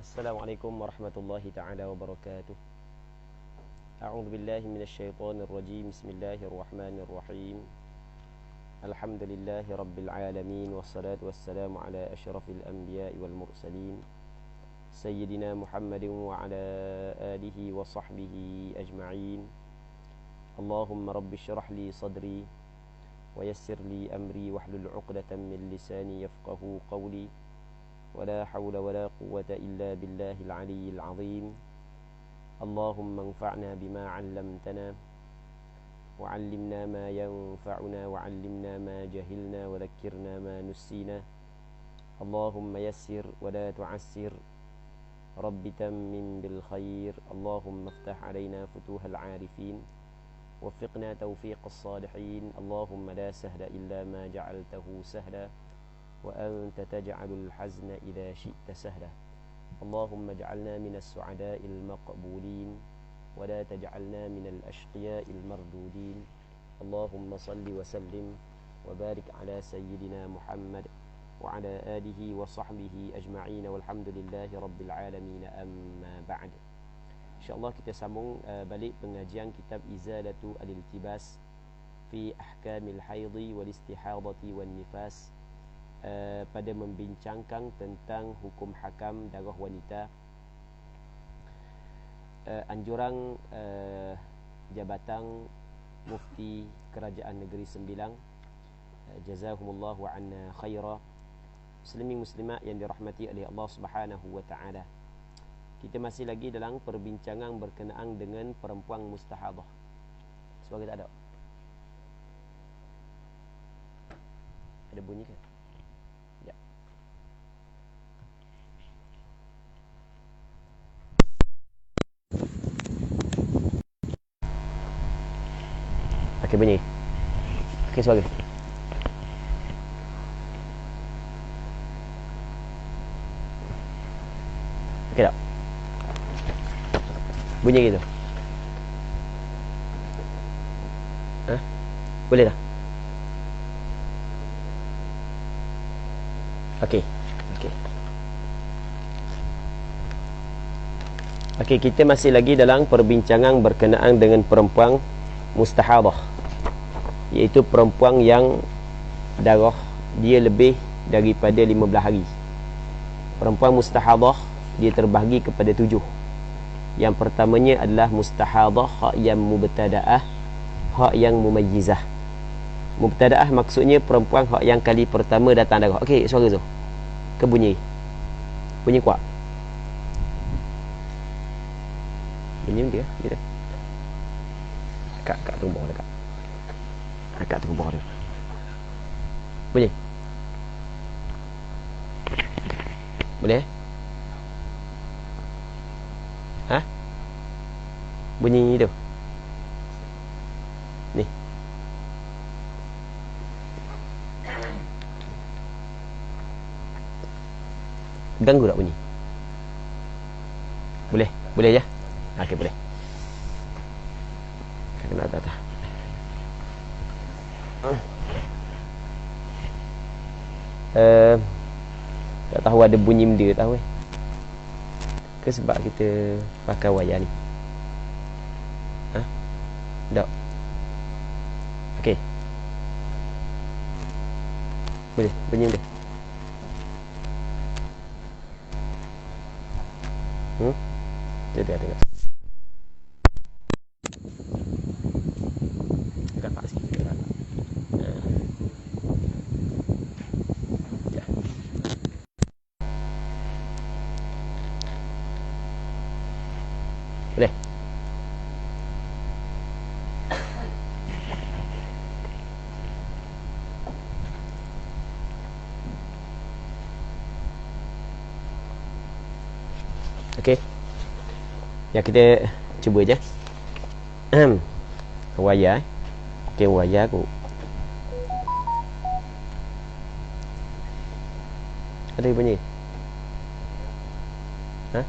Assalamualaikum warahmatullahi ta'ala wabarakatuh. A'udzu billahi minasyaitonir rajim. Bismillahirrahmanirrahim. Alhamdulillahi rabbil alamin wassalatu wassalamu ala asyrafil anbiya'i wal mursalin sayyidina Muhammadin wa ala alihi wa sahbihi ajma'in. Allahumma rabbi syrah li sadri wa yassir li amri wahlul 'uqdatam min lisani yafqahu qawli. ولا حول ولا قوة إلا بالله العلي العظيم. اللهم انفعنا بما علمتنا وعلمنا ما ينفعنا وعلمنا ما جهلنا وذكرنا ما نسينا. اللهم يسر ولا تعسر رب تمم بالخير. اللهم افتح علينا فتوح العارفين وفقنا توفيق الصالحين. اللهم لا سهل إلا ما جعلته سهلا وأنت تجعل الحزن إذا شئت سهلا. اللهم اجعلنا من السعداء المقبولين ولا تجعلنا من الأشقياء المردودين. اللهم صل وسلم وبارك على سيدنا محمد وعلى آله وصحبه أجمعين والحمد لله رب العالمين. أما بعد, InsyaAllah kita sambung balik pengajian kitab Izalatu al-Iltibas fi Ahkamil Haidhi wal Istihadati wal Nifas, pada membincangkan tentang hukum hakam darah wanita, anjuran Jabatan Mufti Kerajaan Negeri Sembilang, jazahumullahu anna khaira. Muslimin muslimat yang dirahmati oleh Allah Subhanahu wa taala, kita masih lagi dalam perbincangan berkenaan dengan perempuan mustahadah. Suara tak ada? Ada bunyi ke? Ya. Okey, bunyi. Okey, suara. Okey tak? Bunyi gitu. Hah? Boleh tak? Okey. Okey, kita masih lagi dalam perbincangan berkenaan dengan perempuan mustahadah, iaitu perempuan yang darah dia lebih daripada 15 hari. Perempuan mustahadah dia terbahagi kepada 7. Yang pertamanya adalah mustahadah hak yang mubtada'ah, hak yang mumayyizah. Mubtada'ah maksudnya perempuan hak yang kali pertama datang darah. Okey, suara tu ke bunyi kuat? Bunyi dia gitu. Kak tunggu bawah dekat. Kak tunggu bawah dia. Bunyi. Boleh? Hah? Bunyi tu. Ni. Ganggu tak bunyi? Boleh je? Okey, boleh. Kena tak. Tak tahu ada bunyi benda tahu ke sebab kita pakai wayar ni? Ha? Tak. Okey. Boleh bunyi benda. Dia dengar. Dekat pak sikit dekat. Ya. Boleh. Okey. Ya, kita cuba je. Wayar. Okey, wayar aku. Ada bunyi? Ha?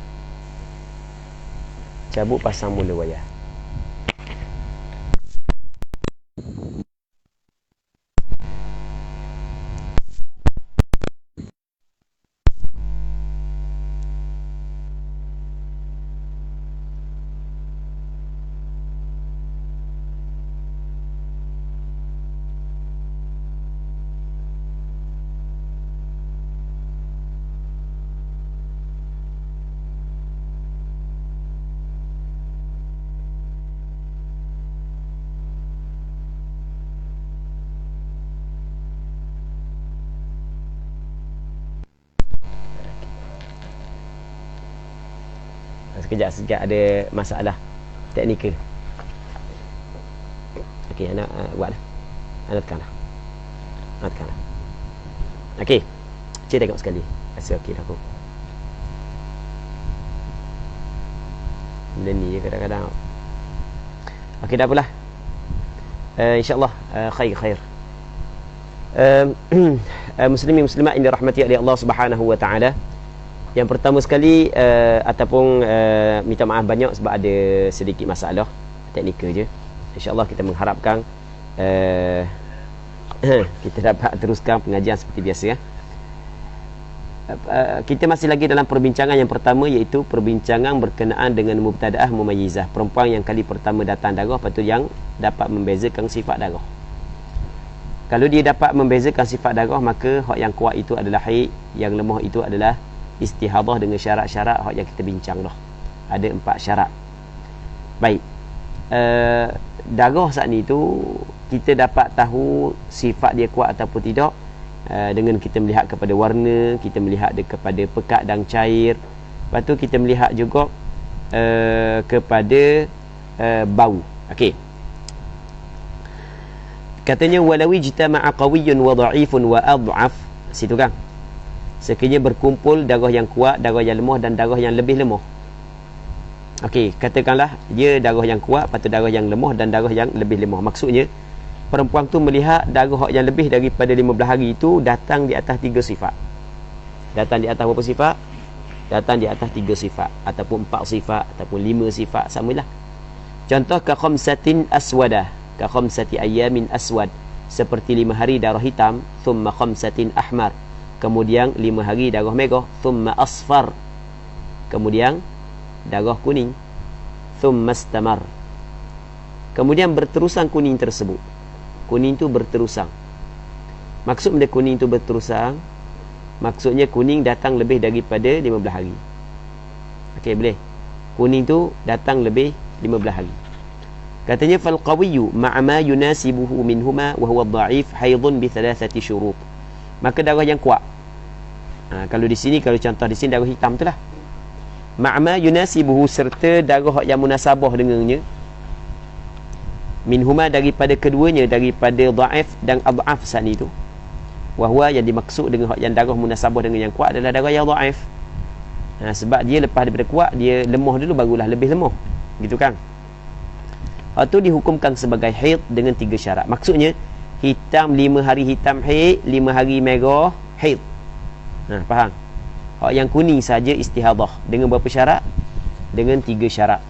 Cabut, pasang mula wayar. Sekejap ada masalah teknikal. Okey, anak buat dah. Anak tekan dah. Okey. Cik tengok sekali. Rasa okey dah aku. Benda ni je kadang-kadang. Okey, dah apalah. InsyaAllah khair. Muslimin muslimat yang dirahmati oleh Allah Subhanahu wa taala. Yang pertama sekali ataupun minta maaf banyak sebab ada sedikit masalah teknikal je. InsyaAllah kita mengharapkan kita dapat teruskan pengajian seperti biasa ya. Kita masih lagi dalam perbincangan yang pertama, iaitu perbincangan berkenaan dengan mubtadaah mumayyizah, perempuan yang kali pertama datang darah, lepas tu yang dapat membezakan sifat darah. Kalau dia dapat membezakan sifat darah, maka hak yang kuat itu adalah haid, yang lemah itu adalah istihadah dengan syarat-syarat hak yang kita bincang dah. Ada 4 syarat. Baik. Darah saat ni tu kita dapat tahu sifat dia kuat ataupun tidak dengan kita melihat kepada warna, kita melihat kepada pekat dan cair. Lepas tu kita melihat juga kepada bau. Okey. Katanya walawi jitama'a qawiyyun wa dha'ifun wa adhaf. Situ kan. Sekiranya berkumpul darah yang kuat, darah yang lemah dan darah yang lebih lemah. Okey, katakanlah dia darah yang kuat, lepas tu darah yang lemah dan darah yang lebih lemah. Maksudnya perempuan tu melihat darah yang lebih daripada 15 hari itu datang di atas 3 sifat. Datang di atas berapa sifat? Datang di atas 3 sifat ataupun 4 sifat ataupun 5 sifat, samalah. Contoh ka khamsatin aswadah, ka khamsati ayamin aswad, seperti 5 hari darah hitam, thumma khamsatin ahmar, kemudian 5 hari darah merah, thumma asfar, kemudian darah kuning, thumma istamar, kemudian berterusan kuning tersebut. Kuning tu berterusan. Maksud benda kuning tu berterusan, maksudnya kuning datang lebih daripada 15 hari. Okey, boleh. Kuning tu datang lebih 15 hari. Katanya fal qawiyyu ma'a ma yunasibuhu minhuma wa huwa dha'if haidun bi 3 syurut. Maka darah yang kuat. Kalau di sini, kalau contoh di sini darah hitam tu lah. Ma'a ma yunasibuhu, serta darah yang munasabah dengannya, minhuma, daripada keduanya, daripada dha'if dan adhaf saat itu. Wahwa, yang dimaksud dengan yang darah munasabah dengan yang kuat adalah darah yang dha'if. Sebab dia lepas daripada kuat, dia lemah dulu barulah lebih lemah. Gitu kan? Itu dihukumkan sebagai haid dengan 3 syarat. Maksudnya hitam 5 hari hitam haid, 5 hari merah haid. Faham? Yang kuning saja istihadah dengan berapa syarat? Dengan 3 syarat.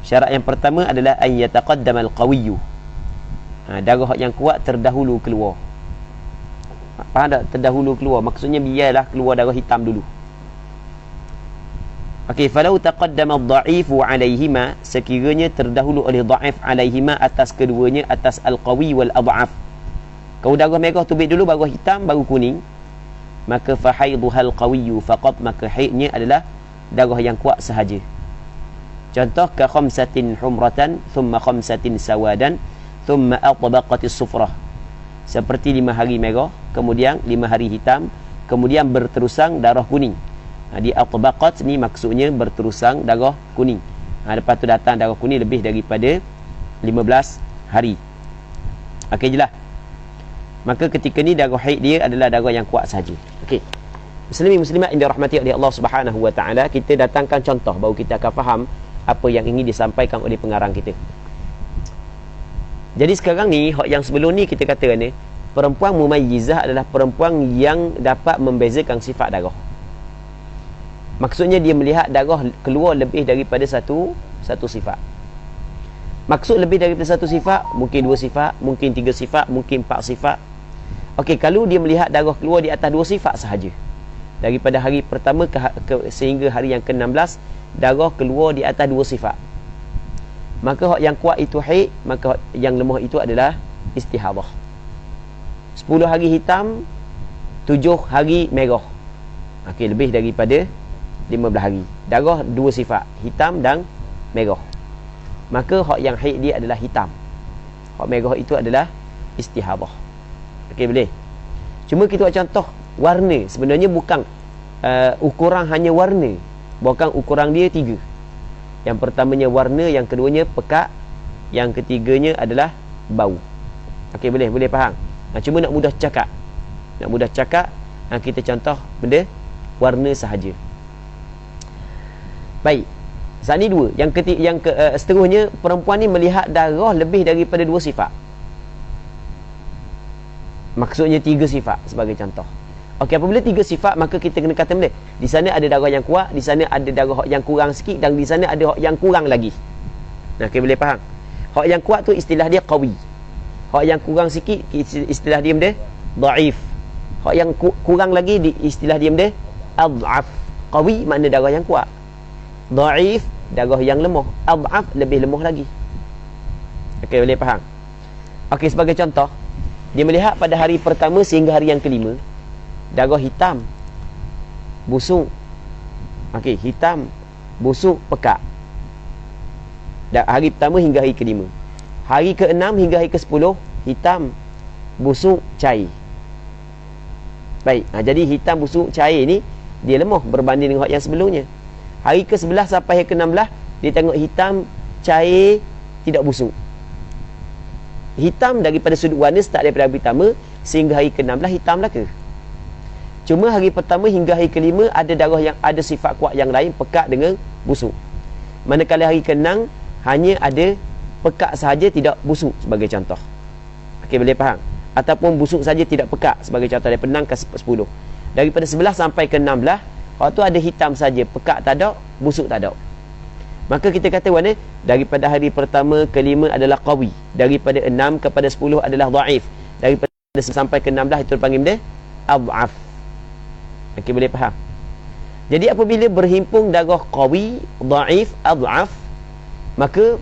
Syarat yang pertama adalah an yataqaddamal qawiyyu. Darah yang kuat terdahulu keluar. Faham tak? Terdahulu keluar. Maksudnya biarlah keluar darah hitam dulu. Okey, falau taqaddama ad-dha'ifu 'alaihima, sekiranya terdahulu oleh dha'if 'alaihima atas keduanya, atas al-qawi wal adhaf. Kalau darah merah tubik dulu baru hitam baru kuning, maka fa haiduhal qawiyyu faqat, maka haidnya adalah darah yang kuat sahaja. Contoh ka khamsatin humratan thumma khamsatin sawadan thumma atbaqatis sufrah, seperti 5 hari merah, kemudian 5 hari hitam, kemudian berterusan darah kuning. Di atbaqat ni maksudnya berterusan darah kuning. Lepas tu datang darah kuning lebih daripada 15 hari. Okey jelas. Maka ketika ni darah haid dia adalah darah yang kuat saja. Okey. Muslimin muslimat yang dirahmati oleh Allah Subhanahu wa taala, kita datangkan contoh baru kita akan faham apa yang ingin disampaikan oleh pengarang kita. Jadi sekarang ni, yang sebelum ni kita kata ni, perempuan mumayyizah adalah perempuan yang dapat membezakan sifat darah. Maksudnya dia melihat darah keluar lebih daripada satu sifat. Maksud lebih daripada satu sifat, mungkin 2 sifat, mungkin 3 sifat, mungkin 4 sifat. Okey, kalau dia melihat darah keluar di atas 2 sifat sahaja, daripada hari pertama sehingga hari yang ke-16, darah keluar di atas 2 sifat, maka yang kuat itu haid, maka yang lemah itu adalah istihadah. 10 hari hitam, 7 hari merah. Okey, lebih daripada 15 hari. Darah 2 sifat, hitam dan merah. Maka yang haid dia adalah hitam. Merah itu adalah istihadah. Okey, boleh. Cuma kita buat contoh warna. Sebenarnya bukan ukuran hanya warna. Bukan ukuran dia 3. Yang pertamanya warna, yang keduanya pekat, yang ketiganya adalah bau. Okey, boleh faham. Cuma nak mudah cakap. Kita contoh benda warna sahaja. Baik. Saat ni dua. Seterusnya, perempuan ni melihat darah lebih daripada 2 sifat. Maksudnya 3 sifat sebagai contoh. Okey, apabila 3 sifat, maka kita kena kata benda. Di sana ada darah yang kuat, di sana ada darah yang kurang sikit, dan di sana ada yang kurang lagi. Okey, boleh faham? Hak yang kuat tu istilah dia qawi. Hak yang kurang sikit istilah dia benda dhaif. Hak yang kurang lagi istilah dia benda adhaf. Qawi makna darah yang kuat. Dhaif darah yang lemah. Adhaf lebih lemah lagi. Okey, boleh faham? Okey, sebagai contoh, dia melihat pada hari pertama sehingga hari yang kelima, darah hitam, busuk. Okey, hitam, busuk, pekat. Hari pertama hingga hari kelima. Hari ke-6 hingga hari ke-10, hitam, busuk, cair. Baik, jadi hitam, busuk, cair ni dia lemah berbanding dengan yang sebelumnya. Hari ke-11 sampai hari ke-16, dia tengok hitam, cair, tidak busuk. Hitam daripada sudut warna start daripada hari pertama sehingga hari ke-16 hitam lah ke? Cuma hari pertama hingga hari kelima ada darah yang ada sifat kuat yang lain, pekat dengan busuk. Manakala hari ke-6 hanya ada pekat sahaja, tidak busuk sebagai contoh. Okey, boleh faham? Ataupun busuk saja, tidak pekat sebagai contoh, daripada 6 ke 10. Daripada 11 sampai ke 16, waktu ada hitam saja, pekat tak ada, busuk tak ada. Maka kita kata mana? Daripada hari pertama ke 5 adalah qawi, daripada 6 kepada 10 adalah dhaif, daripada sampai ke 16 itu dipanggil benda adhaf. Okey, boleh faham? Jadi apabila berhimpun darah qawi, dhaif, adhaf, maka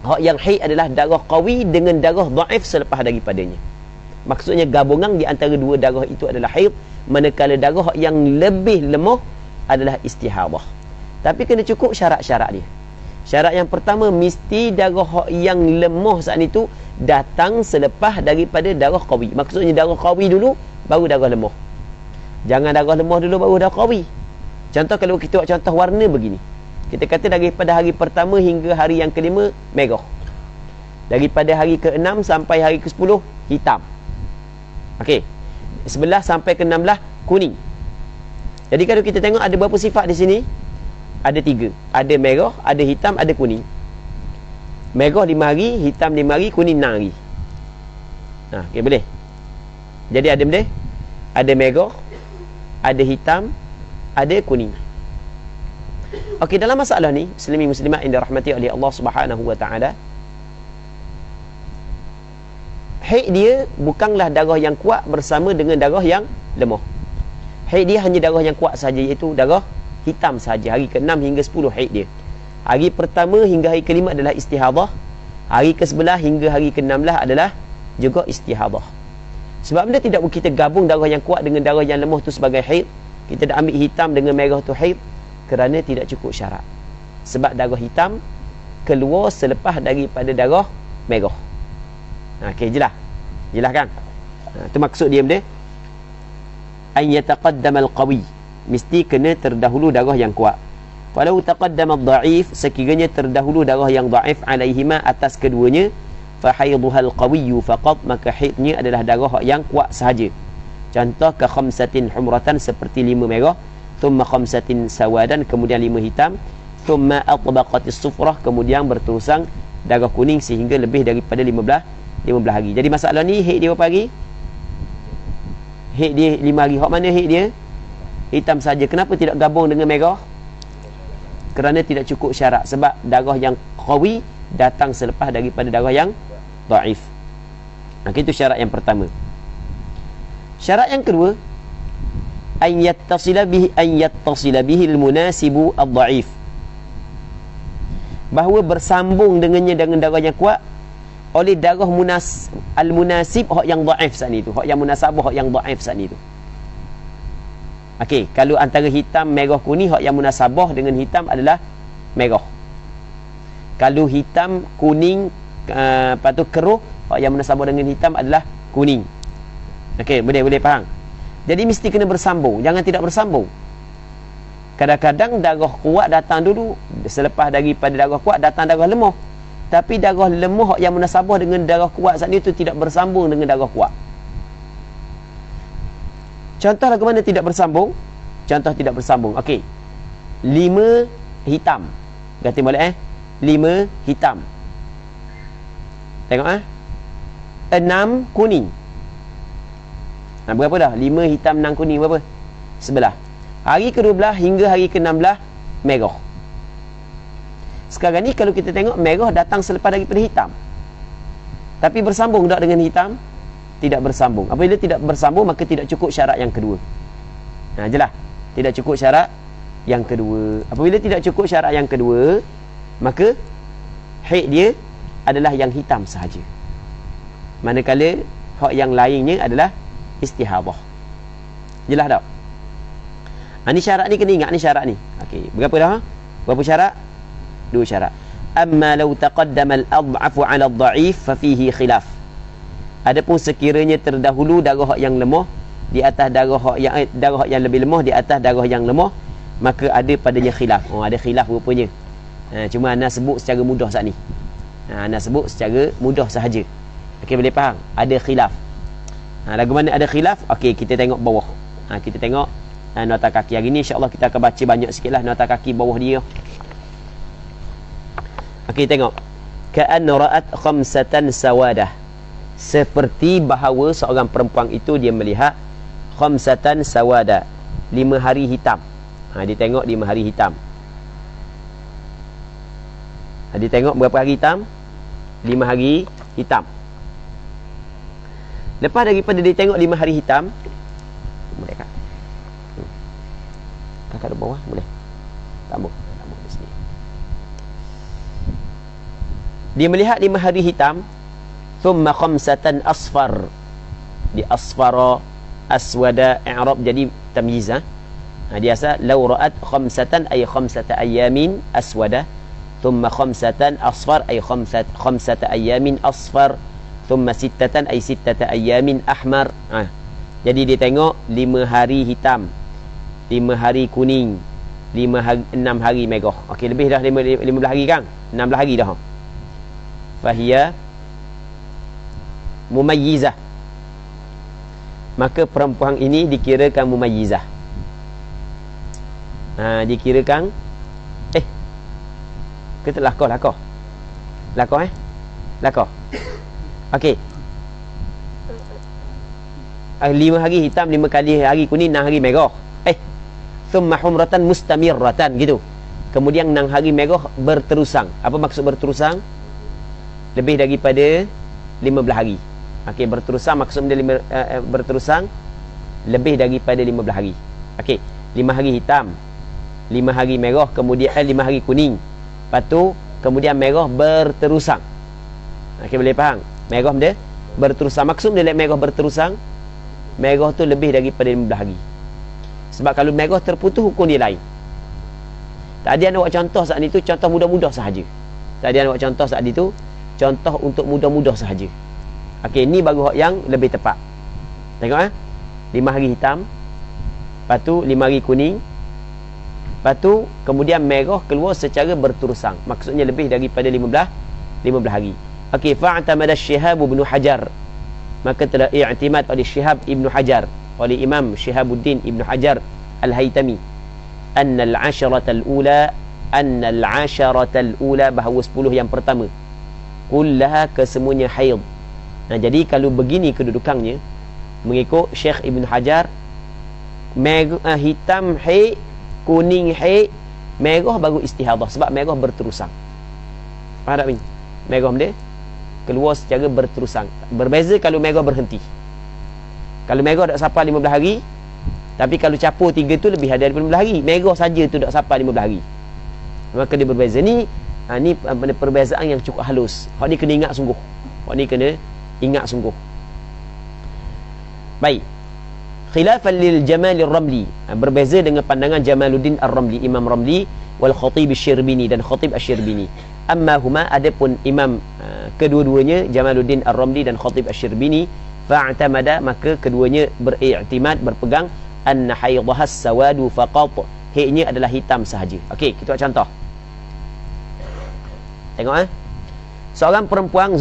hak yang haid adalah darah qawi dengan darah dhaif selepas daripadanya. Maksudnya gabungan di antara dua darah itu adalah haid, manakala darah yang lebih lemah adalah istihadah. Tapi kena cukup syarat-syarat dia. Syarat yang pertama, mesti darah yang lemah saat itu datang selepas daripada darah qawi. Maksudnya darah qawi dulu baru darah lemah. Jangan darah lemah dulu baru darah qawi. Contoh, kalau kita buat contoh warna begini, kita kata daripada hari pertama hingga hari yang kelima merah, daripada hari ke-6 sampai hari ke-10 hitam. Okey, 11 sampai ke-16 kuning. Jadi kalau kita tengok ada berapa sifat di sini? Ada 3. Ada merah, ada hitam, ada kuning. Merah 5 hari, hitam 5 hari, kuning 6 hari. Okey, boleh. Jadi ada benda, ada merah, ada hitam, ada kuning. Okey, dalam masalah ni, Muslimin muslimat yang dirahmati oleh Allah Subhanahu wa taala, haid dia bukanlah darah yang kuat bersama dengan darah yang lemah. Haid dia hanya darah yang kuat saja, iaitu darah hitam saja. Hari ke-6 hingga 10 haid dia. Hari pertama hingga hari ke-5 adalah istihadah. Hari ke-11 hingga hari ke-16 adalah juga istihadah. Sebab benda tidak kita gabung darah yang kuat dengan darah yang lemah tu sebagai haid. Kita dah ambil hitam dengan merah tu haid, kerana tidak cukup syarat. Sebab darah hitam keluar selepas daripada darah merah. Okey, jelas kan? Itu maksud dia benda an yataqaddam al-qawi, mesti kena terdahulu darah yang kuat. Walau taqaddam ad-dha'if, sekiranya terdahulu darah yang dhaif alaihima atas keduanya, fa haidhuha al-qawiyyu faqat, maka haidnya adalah darah yang kuat sahaja. Contoh, ka khamsatin humratan, seperti 5 merah, thumma khamsatin sawadan, kemudian 5 hitam, thumma atbaqatis sufrah, kemudian berterusan darah kuning sehingga lebih daripada 15 hari. Jadi masalah ni haid dia berapa hari? Haid dia 5 hari. Hak mana haid dia? Hitam saja. Kenapa tidak gabung dengan merah? Kerana tidak cukup syarat. Sebab darah yang qawi datang selepas daripada darah yang dhaif. Itu syarat yang pertama. Syarat yang kedua, an yattasila bihi al-munasibu ad-dhaif, bahawa bersambung dengannya dengan darah yang kuat oleh darah al-munasib, hak yang dhaif saat itu, hak yang munasabah, hak yang dhaif saat itu. Okey, kalau antara hitam, merah, kuning, hak yang munasabah dengan hitam adalah merah. Kalau hitam, kuning, lepas tu keruh, hak yang munasabah dengan hitam adalah kuning. Okey, boleh faham? Jadi mesti kena bersambung, jangan tidak bersambung. Kadang-kadang darah kuat datang dulu, selepas daripada darah kuat datang darah lemah. Tapi darah lemah yang munasabah dengan darah kuat saat itu tidak bersambung dengan darah kuat. Contoh lagu mana tidak bersambung? Contoh tidak bersambung. Okey. 5 hitam. Ganti balik 5 hitam. Tengok 6 kuning. Berapa dah? 5 hitam 6 kuning berapa? 11. Hari ke-12 hingga hari ke-16 merah. Sekarang ni kalau kita tengok merah datang selepas daripada hitam. Tapi bersambung tak dengan hitam? Tidak bersambung. Apabila tidak bersambung maka tidak cukup syarat yang kedua. Jelas. Tidak cukup syarat yang kedua. Apabila tidak cukup syarat yang kedua, maka haid dia adalah yang hitam sahaja. Manakala hak yang lainnya adalah istihadah. Jelas tak? Ni syarat ni kena ingat ni syarat ni. Okey, berapa dah? Berapa syarat? 2 syarat. Amma law taqaddama al-ad'afu 'ala ad-dha'if fa fihi khilaf. Adapun sekiranya terdahulu darah yang lemah di atas darah yang lebih lemah di atas darah yang lemah, maka ada padanya khilaf. Ada khilaf rupanya. Cuma ana sebut secara mudah saat ni. Ana sebut secara mudah sahaja. Okey, boleh faham? Ada khilaf. Lagu mana ada khilaf? Okey, kita tengok bawah. Kita tengok nota kaki hari ni, insya-Allah kita akan baca banyak sikitlah nota kaki bawah dia. Okey, tengok. Ka'an ra'at khamsatan sawadah. Seperti bahawa seorang perempuan itu dia melihat khamsatan sawada, 5 hari hitam. Dia tengok 5 hari hitam. Dia tengok berapa hari hitam? 5 hari hitam. Lepas daripada dia tengok 5 hari hitam, boleh kak? Kakak di bawah boleh? Tambah di sini. Dia melihat 5 hari hitam, thumma khamsatan asfar. Di asfara, aswada, i'rab jadi tamyiz. Dia asal law ra'at khamsatan ay khamsata ayamin aswada, thumma khamsatan asfar ay khamsata ayamin asfar, thumma sittatan ay sittata ayamin ahmar. Jadi dia tengok 5 hari hitam, 5 hari kuning, 6 hari merah. Okey, lebih dah 15 hari kan? 16 hari dah. Fahiya mumayyizah. Maka perempuan ini dikirakan mumayyizah. Dikirakan kita lakoh. Lakoh. Okey. 5 hari hitam, 5 kali hari kuning, 6 hari merah. Thumma humratan mustamirratan gitu. Kemudian 6 hari merah berterusang. Apa maksud berterusang? Lebih daripada 15 hari. Okey, berterusang maksudnya berterusang lebih daripada 15 hari. Okey, 5 hari hitam, 5 hari merah, kemudian 5 hari kuning. Lepas tu kemudian merah berterusang. Okey, boleh faham? Merah dia berterusang. Maksud dia merah berterusang, merah tu lebih daripada 15 hari. Sebab kalau merah terputus, hukum dia lain. Tadi anda buat contoh saat itu, contoh mudah-mudah sahaja. Tadi anda buat contoh saat itu, contoh untuk mudah-mudah sahaja. Okey, ni baru hak yang lebih tepat. Tengok 5 hari hitam, lepas tu 5 hari kuning, lepas tu kemudian merah keluar secara berterusang. Maksudnya lebih daripada 15 hari. Okey, fa'tamada Syihab Ibn Hajar. Maka telah i'timad oleh Syihab Ibn Hajar, oleh Imam Syihabuddin Ibn Hajar Al-Haytami, annal asharatal ula bahawa 10 yang pertama kullaha kesemuanya haid. Jadi kalau begini kedudukannya mengikut Syekh Ibn Hajar, hitam haid, kuning haid, merah baru istihadah. Sebab merah berterusang. Faham tak ni? Merah dia keluar secara berterusang. Berbeza kalau merah berhenti. Kalau merah tak sampai 15 hari, tapi kalau capur 3 tu lebih ada daripada 15 hari. Merah saja tu tak sampai 15 hari. Maka dia berbeza. Ni perbezaan yang cukup halus. Hak ni kena ingat sungguh. Baik. Khilafan lil Jamal ar-Ramli. Berbeza dengan pandangan Jamaluddin ar-Ramli, Imam Ramli, wal Khatib asy-Syirbini dan Khatib asy-Syirbini. Amma huma, adapun imam kedua-duanya Jamaluddin ar-Ramli dan Khatib asy-Syirbini, fa'tamada, maka keduanya beriktimad, berpegang anna haidhahas sawadu faqat, haidnya adalah hitam sahaja. Okey, kita buat contoh. Tengok seorang perempuan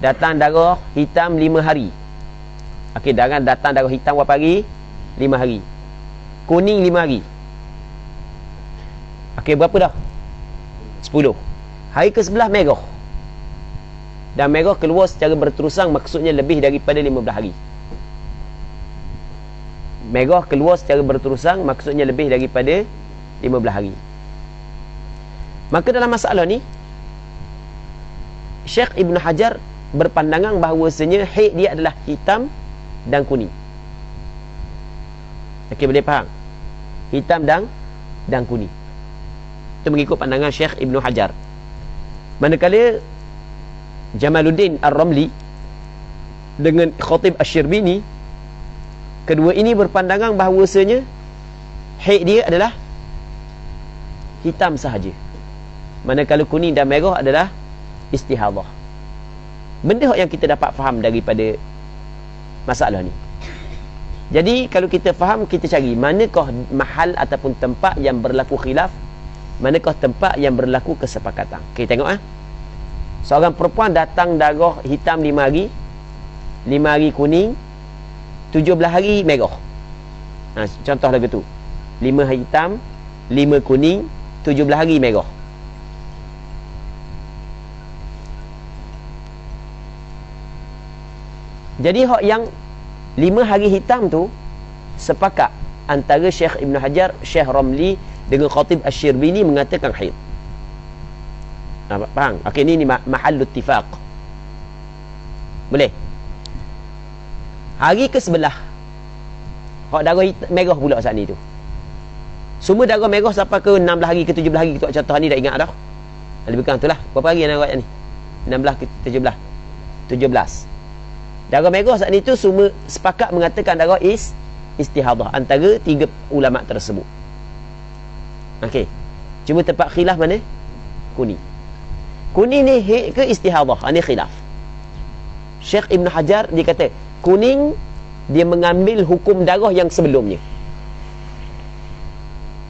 datang darah hitam 5 hari. Okey, datang darah hitam berapa hari? 5 hari. Kuning 5 hari. Okey, berapa dah? 10. Hari ke-11 merah. Dan merah keluar secara berterusan, maksudnya lebih daripada 15 hari. Merah keluar secara berterusan, maksudnya lebih daripada 15 hari. Maka dalam masalah ni, Syekh Ibn Hajar berpandangan bahawasanya haid dia adalah hitam dan kuning. Okey, boleh faham? Hitam dan kuning. Itu mengikut pandangan Syekh Ibn Hajar. Manakala Jamaluddin Ar-Ramli dengan Khatib Asy-Syirbini, kedua ini berpandangan bahawasanya haid dia adalah hitam sahaja, manakala kuning dan merah adalah istihadah. Benda yang kita dapat faham daripada masalah ni. Jadi kalau kita faham, kita cari manakah mahal ataupun tempat yang berlaku khilaf, manakah tempat yang berlaku kesepakatan. Okey, tengok seorang perempuan datang darah hitam 5 hari, 5 hari kuning, 17 hari merah. Contoh lagu tu. 5 hari hitam, 5 kuning, 17 hari merah. Jadi hak yang 5 hari hitam tu sepakat antara Syekh Ibn Hajar, Syekh Ramli dengan Khatib Asy-Syirbini mengatakan haid. Faham? Okey, ni mahal ittifaq. Boleh? Hari ke-11 hak darah merah pula saat ni tu. Semua darah merah sampai ke 16 hari ke 17 hari, kita contoh ni dah ingat dah. Lebih kurang itulah. Berapa hari yang nak ni? 16 ke 17. 17. Darah merah saat ni tu semua sepakat mengatakan darah istihadah antara 3 ulama tersebut. Okey. Cuma tempat khilaf mana? Kuning. Kuning ni haid ke istihadah? Ini khilaf. Syekh Ibn Hajar dia kata kuning dia mengambil hukum darah yang sebelumnya.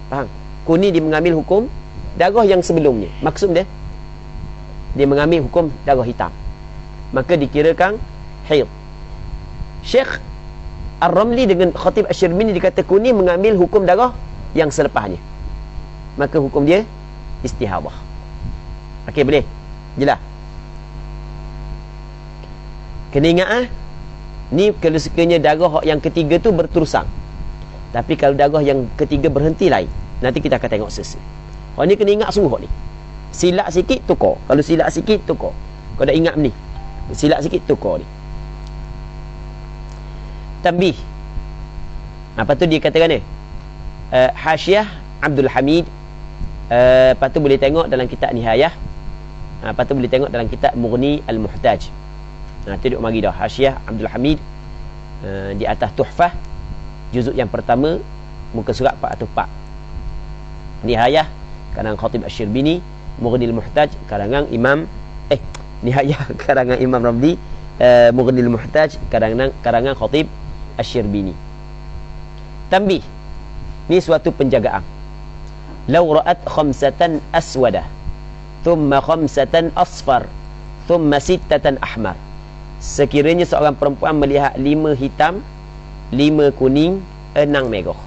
Faham? Kuning dia mengambil hukum darah yang sebelumnya. Maksud dia mengambil hukum darah hitam. Maka dikirakan haid. Syekh Ar-Ramli dengan Khatib Asy-Syirbini dia kata kuning mengambil hukum darah yang selepasnya. Maka hukum dia istihadah. Okey, boleh? Jelas? Kena ingat ni kalau sekiranya darah yang ketiga tu berterusan. Tapi kalau darah yang ketiga berhenti lain. Nanti kita akan tengok sesi. Ni kena ingat sungguh ni. Silap sikit tukar. Kalau silap sikit tukar. Kau dah ingat ni. Silap sikit tukar ni. Tambih. Apa tu dia katakan ni? Hasyiah Abdul Hamid. Lepas tu boleh tengok dalam kitab Nihayah. Lepas tu boleh tengok dalam kitab Mughni Al-Muhtaj. Tu duk mari dah Hasyiah Abdul Hamid di atas Tuhfah juzuk yang pertama muka surat 404. Nihayah karangan Khatib Asy-Syirbini, Mughni Al-Muhtaj karangan Imam Nihayah karangan Imam Ramli, Mughni Al-Muhtaj karangan Khatib Asy-Syirbini. Tambih. Ni suatu penjagaan. Law ra'at khamsatan aswadah thumma khamsatan asfar thumma sittatan ahmar. Sekiranya seorang perempuan melihat 5 hitam, 5 kuning, 6 merah.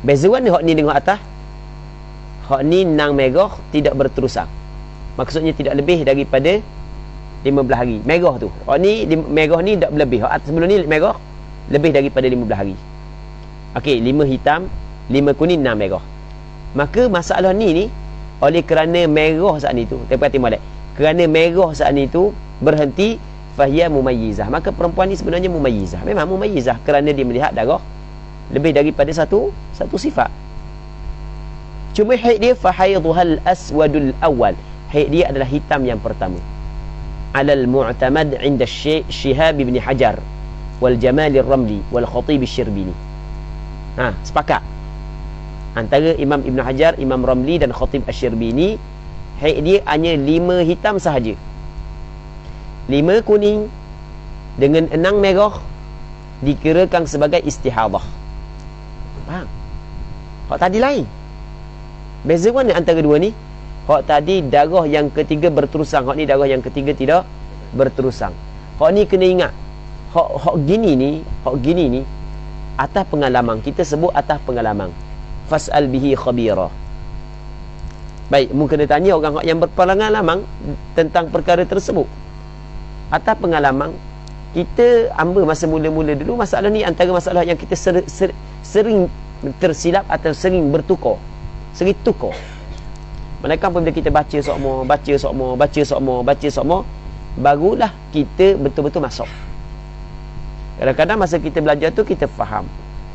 Bezaan ni hak ni dengan atas. Hak ni 6 merah tidak berterusan. Maksudnya tidak lebih daripada 15 hari. Merah tu. Hak ni merah ni tak lebih. Hak sebelum ni merah lebih daripada 15 hari. Okey, 5 hitam, 5 kuning, 6 merah. Maka masalah ni oleh kerana merah saat ni tu, perhati molek, kerana merah saat ni tu berhenti, fahiya mumayyizah. Maka perempuan ni sebenarnya mumayyizah. Memang mumayyizah kerana dia melihat darah lebih daripada satu sifat. Cuma haid dia fahaidhuhal aswadul awal. Haid dia adalah hitam yang pertama. Alal mu'tamad 'inda Syihab bin Hajar wal Jamal Ar-Ramli wal Khatib Asy-Syirbini. Sepakat antara Imam Ibn Hajar, Imam Ramli dan Khatib Asy-Syirbini, haid dia hanya 5 hitam sahaja, 5 kuning dengan 6 merah dikirakan sebagai istihadah. Faham? Hak tadi lain. Beza mana antara dua ni? Hak tadi darah yang ketiga berterusang, hak ni darah yang ketiga tidak berterusang. Hak ni kena ingat. Hak gini ni atas pengalaman. Kita sebut atas pengalaman. Fas'al bihi khabira. Baik, mungkin kena tanya orang yang berpengalaman tentang perkara tersebut. Atas pengalaman, kita ambil masa mula-mula dulu, masalah ni antara masalah yang kita sering tersilap atau sering bertukar. Sering tukar. Malaikat apabila kita baca sokmo, barulah kita betul-betul masuk. Kadang-kadang masa kita belajar tu kita faham.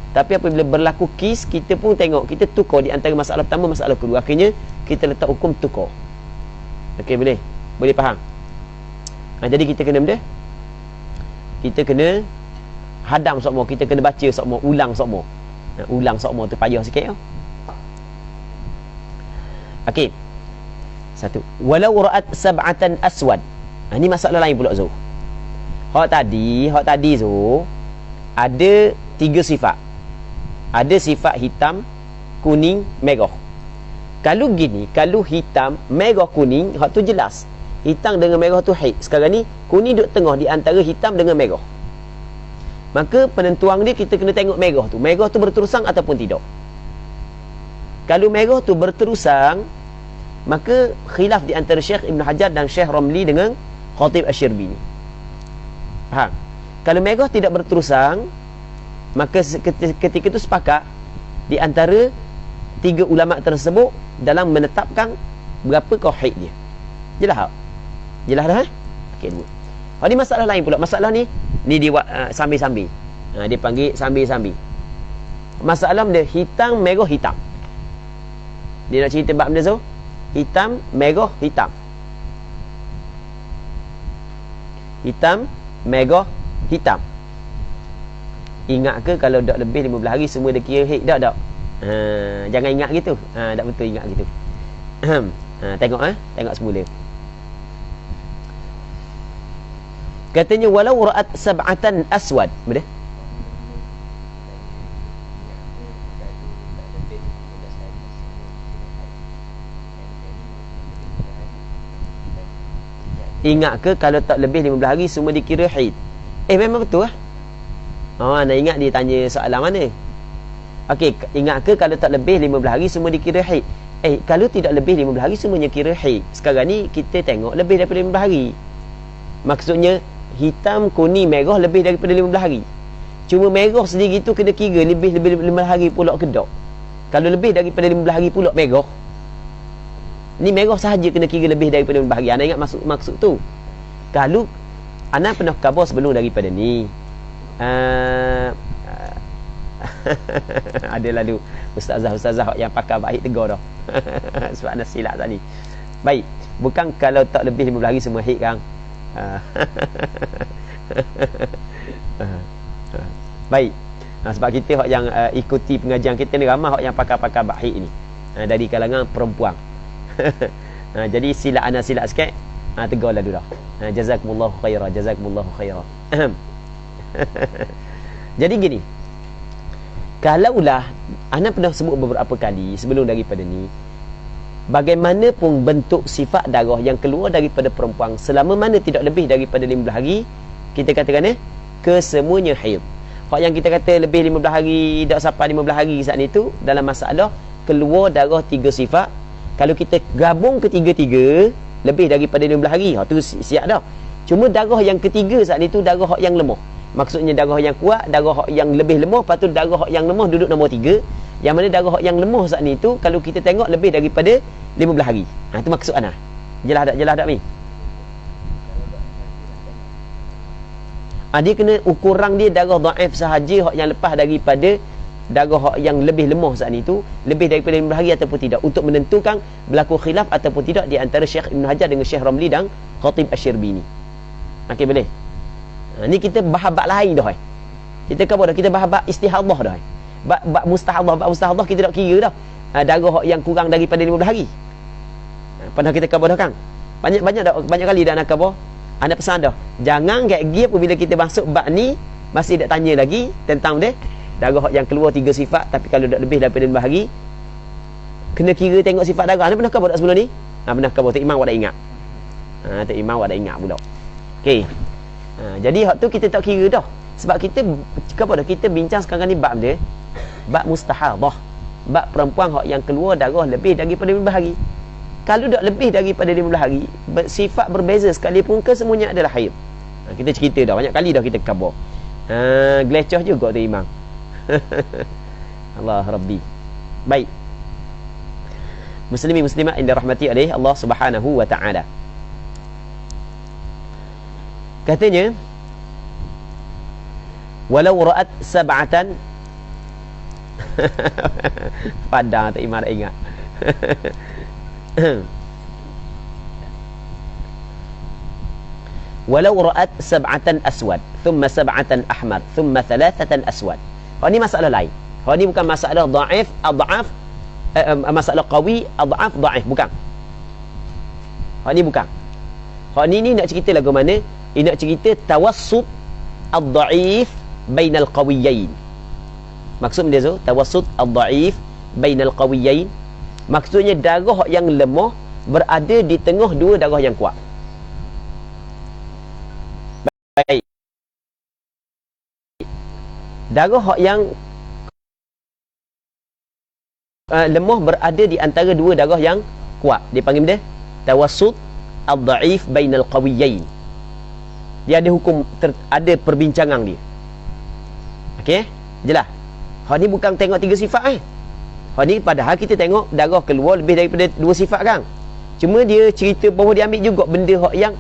Tapi apabila berlaku kes, kita pun tengok, kita tukar di antara masalah pertama, masalah kedua. Akhirnya kita letak hukum tukar. Okey, boleh? Boleh faham? Jadi kita kena benda? Kita kena hadam sokmo, kita kena baca sokmo, ulang sokmo. Ulang sokmo tu payah sikit. Okey. Satu. Walau ra'at sab'atan aswad. Ini masalah lain pula Zul. Hak tadi Zul, ada 3 sifat. Ada sifat hitam, kuning, merah. Kalau gini, kalau hitam, merah, kuning, hak tu jelas. Hitam dengan merah tu haid. Sekarang ni kuning duduk tengah di antara hitam dengan merah. Maka penentuan dia kita kena tengok merah tu. Merah tu berterusang ataupun tidak. Kalau merah tu berterusang, maka khilaf di antara Syekh Ibn Hajar dan Syekh Ramli dengan Khatib Asy-Syirbini. Faham? Kalau merah tidak berterusang, maka ketika itu sepakat di antara 3 ulama tersebut dalam menetapkan berapa haid dia. Jelas tak? Jelas dah? Okey, dulu. Ini masalah lain pula. Masalah ni dia buat sambil-sambil. Dia panggil sambil-sambil. Masalah dia hitam, merah, hitam. Dia nak cerita bab benda tu. Hitam, merah, hitam. Hitam, merah, hitam. Ingat ke kalau dah lebih 15 hari semua dia kira haid? Tak. Jangan ingat gitu. Tak betul ingat gitu. Tengok tengok semula. Katanya walau ra'at sab'atan aswad. Betul? Ingat ke kalau tak lebih 15 hari semua dikira haid? Memang betul nak ingat dia tanya soalan mana. Okey, ingat ke kalau tak lebih 15 hari semua dikira haid? Kalau tidak lebih 15 hari semuanya kira haid. Sekarang ni kita tengok lebih daripada 15 hari. Maksudnya hitam, kuning, merah lebih daripada 15 hari. Cuma merah sendiri tu kena kira lebih 15 hari pula ke tak? Kalau lebih daripada 15 hari pula merah. Ni merah sahaja kena kira lebih daripada 15 hari. Anda ingat maksud tu? Kalau anda pernah khabar sebelum daripada ni, ada lalu ustazah yang pakar baik tegur dah. Sebab anda silap tadi. Baik, bukan kalau tak lebih 15 hari semua haid kan. Baik. Sebab kita yang ikuti pengajian kita ni ramai yang pakar-pakar baik ni. Dari kalangan perempuan. Jadi silap anda silap sikit. Tegurlah dulu dah. Jazakumullahu khairan, jazakumullahu khairan. Jadi gini, kalaulah anda pernah sebut beberapa kali sebelum daripada ni, bagaimanapun bentuk sifat darah yang keluar daripada perempuan selama mana tidak lebih daripada 15 hari, kita katakan kesemuanya haid. Hak yang kita kata lebih 15 hari, tak sampai 15 hari saat itu dalam masalah keluar darah 3 sifat. Kalau kita gabung ketiga-tiga lebih daripada 15 hari, tu siap dah. Cuma darah yang ketiga saat itu darah hak yang lemah. Maksudnya darah yang kuat, darah hak yang lebih lemah, lepas tu darah hak yang lemah duduk nombor 3. Yang mana darah hak yang lemah saat ni tu kalau kita tengok lebih daripada 15 hari. Itu maksud ana. Jelas tak ni? Dia kena ukuran dia darah dhaif sahaja hak yang lepas daripada darah hak yang lebih lemah saat ni tu lebih daripada 15 hari ataupun tidak, untuk menentukan berlaku khilaf ataupun tidak di antara Syekh Ibn Hajar dengan Syekh Ramli dan Khatib Asy-Syirbini. Okey, boleh? Ni kita bahas bab lain dah. Kita khabar dah, kita bahas bab istihadah dah. Bab mustahadah kita tak kira dah. Darah yang kurang daripada 15 hari. Pernah kita khabar dah kan? Banyak kali dah nak khabar. Anda pesan dah. Jangan gap-gap apabila kita masuk bab ni masih tak tanya lagi tentang dia. Darah yang keluar 3 sifat, tapi kalau dah lebih daripada 5 hari, kena kira tengok sifat darah. Anda pernah khabar tak sebelum ni? Pernah khabar. Tok Imam awak dah ingat. Tok Imam awak dah ingat pula. Okey. Jadi hak tu kita tak kira dah. Sebab kita khabar dah, kita bincang sekarang ni bab dia. Bab mustahadah. Bab perempuan hak yang keluar darah lebih daripada 15 hari. Kalau tak lebih daripada 15 hari, sifat berbeza sekalipun kesemuanya adalah haid. Kita cerita dah, banyak kali dah kita khabar. Gelecoh juga tu Imam. Allah Rabbi. Baik. Muslimin muslimat yang dirahmati oleh Allah Subhanahu wa taala. Katanya, walau ra'at sab'atan padang tak Imam ingat. Walau ra'at sab'atan aswad, thumma sab'atan ahmar, thumma thalathatan aswad. Ini masalah lain. Ini bukan masalah dhaif, adhaf, masalah qawi, adhaf, dhaif, bukan. Ini bukan. Ini nak cerita lagu mana? Ini nak cerita tawassut ad-dhaif bainal qawiyyain. Maksud dia tu, tawassut ad-dhaif bainal qawiyyain. Maksudnya darah yang lemah berada di tengah dua darah yang kuat. Baik. Darah yang lemah berada di antara dua darah yang kuat. Dia panggil dia tawassut ad-dhaif bainal qawiyyain. Dia ada hukum, ada perbincangan dia. Okey? Jelas. Hak ni bukan tengok 3 sifat Hak ni padahal kita tengok darah keluar lebih daripada 2 sifat kan. Cuma dia cerita bahawa dia ambil juga benda hak yang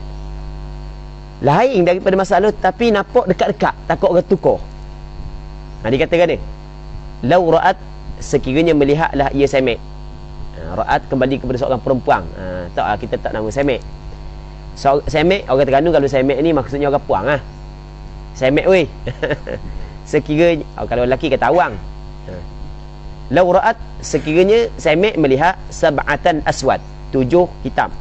lain daripada masalah, tapi nampak dekat-dekat, takut orang tukar. Dia katakan ni, lau ra'at, sekiranya melihatlah ia semek. Ra'at kembali kepada seorang perempuan. Tak, kita tak nama semek. Semek, orang Terengganu kalau semek ni maksudnya orang puang Semek weh. Sekiranya kalau lelaki kata awang. Lau ra'at, sekiranya semek melihat sab'atan aswad, 7 hitam.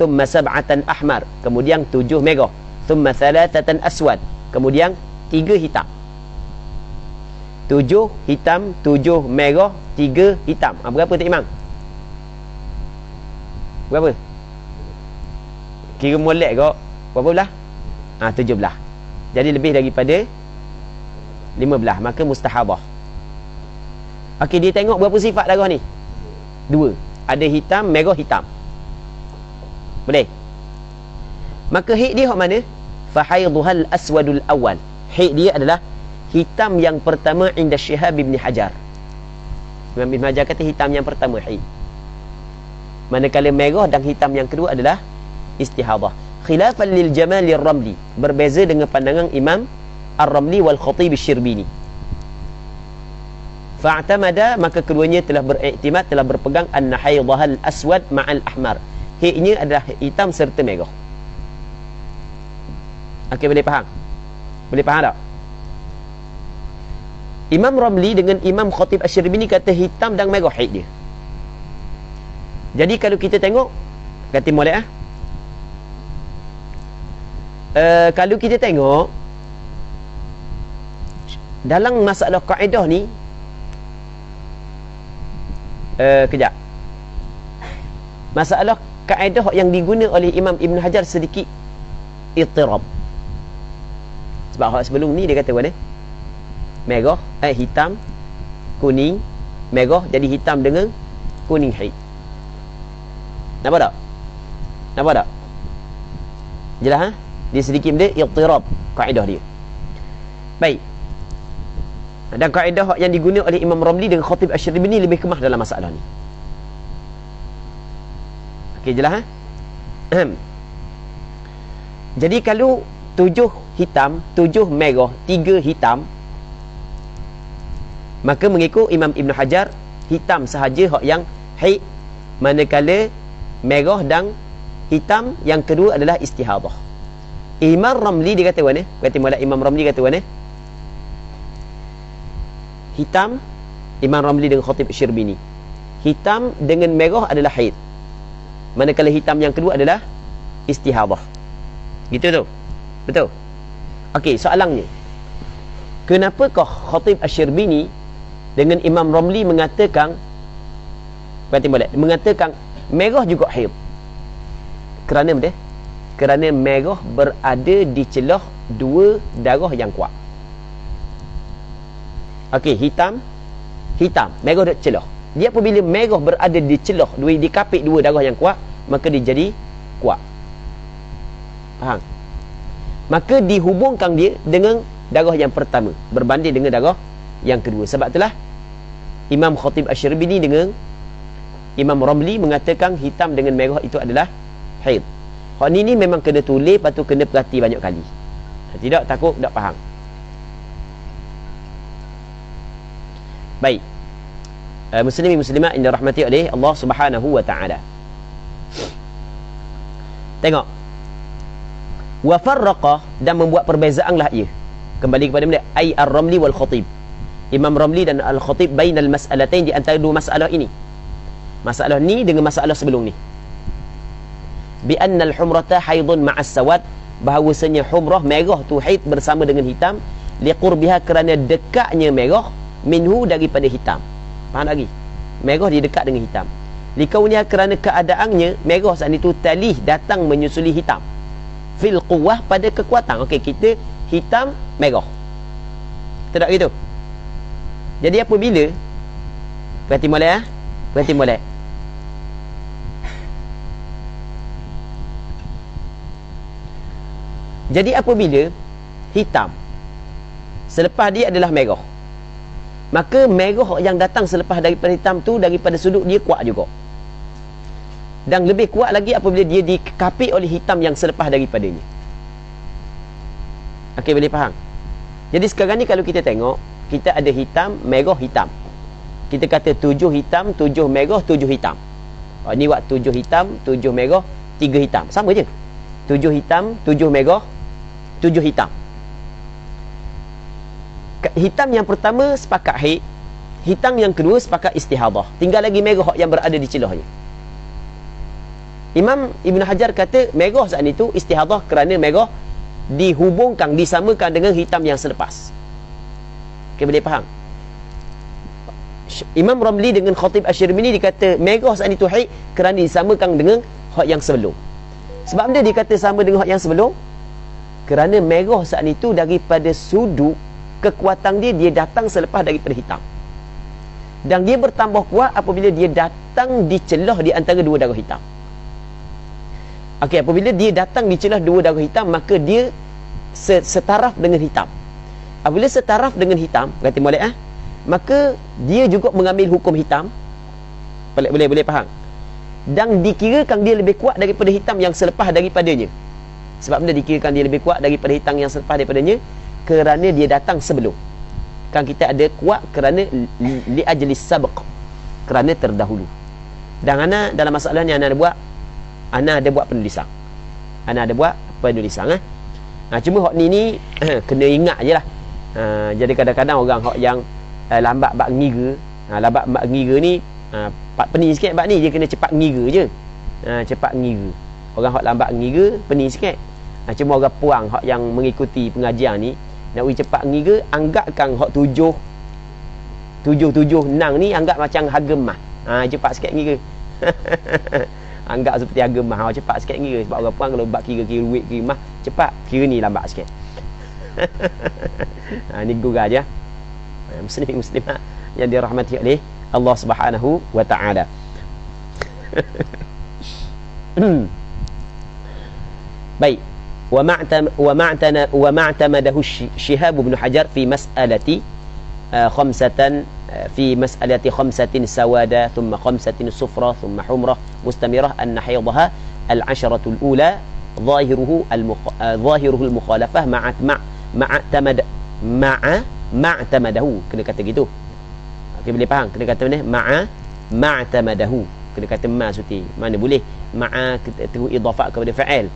Thumma sab'atan ahmar, kemudian 7 merah. Thumma thalathatan aswad, kemudian 3 hitam. 7 hitam, 7 merah, 3 hitam. Berapa tak Imam? Berapa? Kira molek kau. Berapa belah? 17. Jadi lebih daripada 15. Maka mustahabah. Okey, dia tengok berapa sifat darah ni? 2. Ada hitam, merah, hitam. Boleh? Maka haid dia hak mana? Fahaiduhal aswadul awal. Haid dia adalah hitam yang pertama inda Syihab bin Hajar. Imam Ibn Hajar kata hitam yang pertama haid. Manakala merah dan hitam yang kedua adalah istihadah. Khilafan lil Jamal ar-Ramli. Berbeza dengan pandangan Imam Ar-Ramli wal Khatib Asy-Syirbini. Fa'tamada, maka keduanya telah beriktimad, telah berpegang anna haidahal aswad ma'al ahmar. Haidnya adalah hitam serta merah. Okey, boleh faham? Boleh faham tak? Imam Ramli dengan Imam Khatib Asy-Syirbini kata hitam dan merah haid dia. Jadi kalau kita tengok, kata molek kalau kita tengok dalam masalah kaedah ni, kejap. Masalah kaedah yang diguna oleh Imam Ibn Hajar sedikit ittirab. Sebab hak sebelum ni dia kata mana? Merah, hitam, kuning, merah jadi hitam dengan kuning haid. Nampak tak? Nampak tak? Jelas Dia sedikit benda ittirab kaedah dia. Baik. Dan kaedah yang diguna oleh Imam Ramli dengan Khatib Asy-Syirbini lebih kemah dalam masalah ni. Okey, jelas Jadi kalau 7 hitam, 7 merah, 3 hitam, maka mengikut Imam Ibn Hajar, hitam sahaja hak yang haid, manakala merah dan hitam yang kedua adalah istihadah. Imam Ramli dia kata mana? Kata mulai Imam Ramli kata mana? Hitam, Imam Ramli dengan Khatib Asy-Syirbini, hitam dengan merah adalah haid, manakala hitam yang kedua adalah istihadah. Gitu tu? Betul? Okey, soalannya, Kenapakah Khatib Asy-Syirbini dengan Imam Ramli mengatakan merah juga haid? Kerana apa dia? Kerana merah berada di celah dua darah yang kuat. Okey, hitam, merah di celah. Dia apabila merah berada di celah, di kapit dua darah yang kuat, maka dia jadi kuat. Faham? Maka dihubungkan dia dengan darah yang pertama berbanding dengan darah yang kedua. Sebab itulah Imam Khatib Asy-Syirbini dengan Imam Ramli mengatakan hitam dengan merah itu adalah haid. Hak ni memang kena tulis, lepas tu kena perhati banyak kali. Tidak takut tak faham. Baik. Muslimin muslimat yang dirahmati oleh Allah Subhanahu wa taala. Tengok. Wa farraqa, dan membuat perbezaanlah ia. Kembali kepada benda ai ar-Ramli wal Khatib. Imam Ramli dan Al-Khatib bainal mas'alatain, di antara dua masalah ini. Masalah ni dengan masalah sebelum ni. Bi annal humrata haidun ma'as sawad, bahawasanya humrah merah tu haid bersama dengan hitam, liqurbiha, kerana dekatnya merah minhu daripada hitam. Faham lagi? Merah dia dekat dengan hitam. Likauniha, kerana keadaannya merah saat itu talih, datang menyusuli hitam. Fil quwwah, pada kekuatan. Okey, kita hitam merah. Tak gitu. Jadi apabila perhati molek perhati molek. Jadi apabila hitam selepas dia adalah merah, maka merah yang datang selepas daripada hitam tu, daripada sudut dia kuat juga. Dan lebih kuat lagi apabila dia dikapit oleh hitam yang selepas daripadanya. Okey, boleh faham? Jadi sekarang ni kalau kita tengok, kita ada hitam, merah, hitam. Kita kata 7 hitam, 7 merah, 7 hitam. Ni buat 7 hitam, 7 merah, 3 hitam. Sama je. 7 hitam, 7 merah, 7 hitam. Hitam yang pertama sepakat haid, hitam yang kedua sepakat istihadah. Tinggal lagi merah yang berada di celahnya. Imam Ibn Hajar kata merah saat itu istihadah kerana merah dihubungkan, disamakan dengan hitam yang selepas. Okay, boleh faham? Imam Ramli dengan Khatib Asy-Syirbini dikata merah saat itu haid kerana disamakan dengan hak yang sebelum. Sebab dia dikata sama dengan hak yang sebelum? Kerana merah saat itu daripada sudut kekuatan dia datang selepas daripada hitam. Dan dia bertambah kuat apabila dia datang di celah di antara dua darah hitam. Okey, apabila dia datang di celah dua darah hitam, maka dia setaraf dengan hitam. Apabila setaraf dengan hitam, kata molek maka dia juga mengambil hukum hitam. Boleh faham? Dan dikirakan dia lebih kuat daripada hitam yang selepas daripadanya. Sebab benda dikirakan dia lebih kuat daripada hitam yang selepas daripadanya kerana dia datang sebelum. Kan kita ada kuat kerana li ajli sabq, kerana terdahulu. Dan ana dalam masalah ni ana ada buat penulisan. Cuma hak ni kena ingat je lah. Jadi kadang-kadang orang hak yang lambat bak ngira, lambat bak ngira ni pening sikit bak ni, dia kena cepat ngira je. Cepat ngira. Orang hak lambat ngira pening sikit. Cuma orang puang hak yang mengikuti pengajian ni nak cepat ngira, anggapkan hak 7 nang ni anggap macam harga emas. Cepat sikit ngira. Anggap seperti harga emas, cepat sikit ngira. Sebab orang puang kalau bab kira duit, kira emas, cepat, kira ni lambat sikit. Ni gurau je. Muslim muslimat yang dirahmati oleh Allah Subhanahu wa taala. Baik. Wa ma'tamadahu Syihab bin Hajar fi mas'alati في مسألة 5 سوادة ثم 5 صفرة ثم حمرة مستمرة أن حيضها 10 الأولى ظاهره المخالفة مع اعتمده. Kena kata gitu. Okey, boleh faham? Kena kata mana? Ma'tamadahu. Kena kata ma suti. Mana boleh ma'a tu idafah kepada fa'il.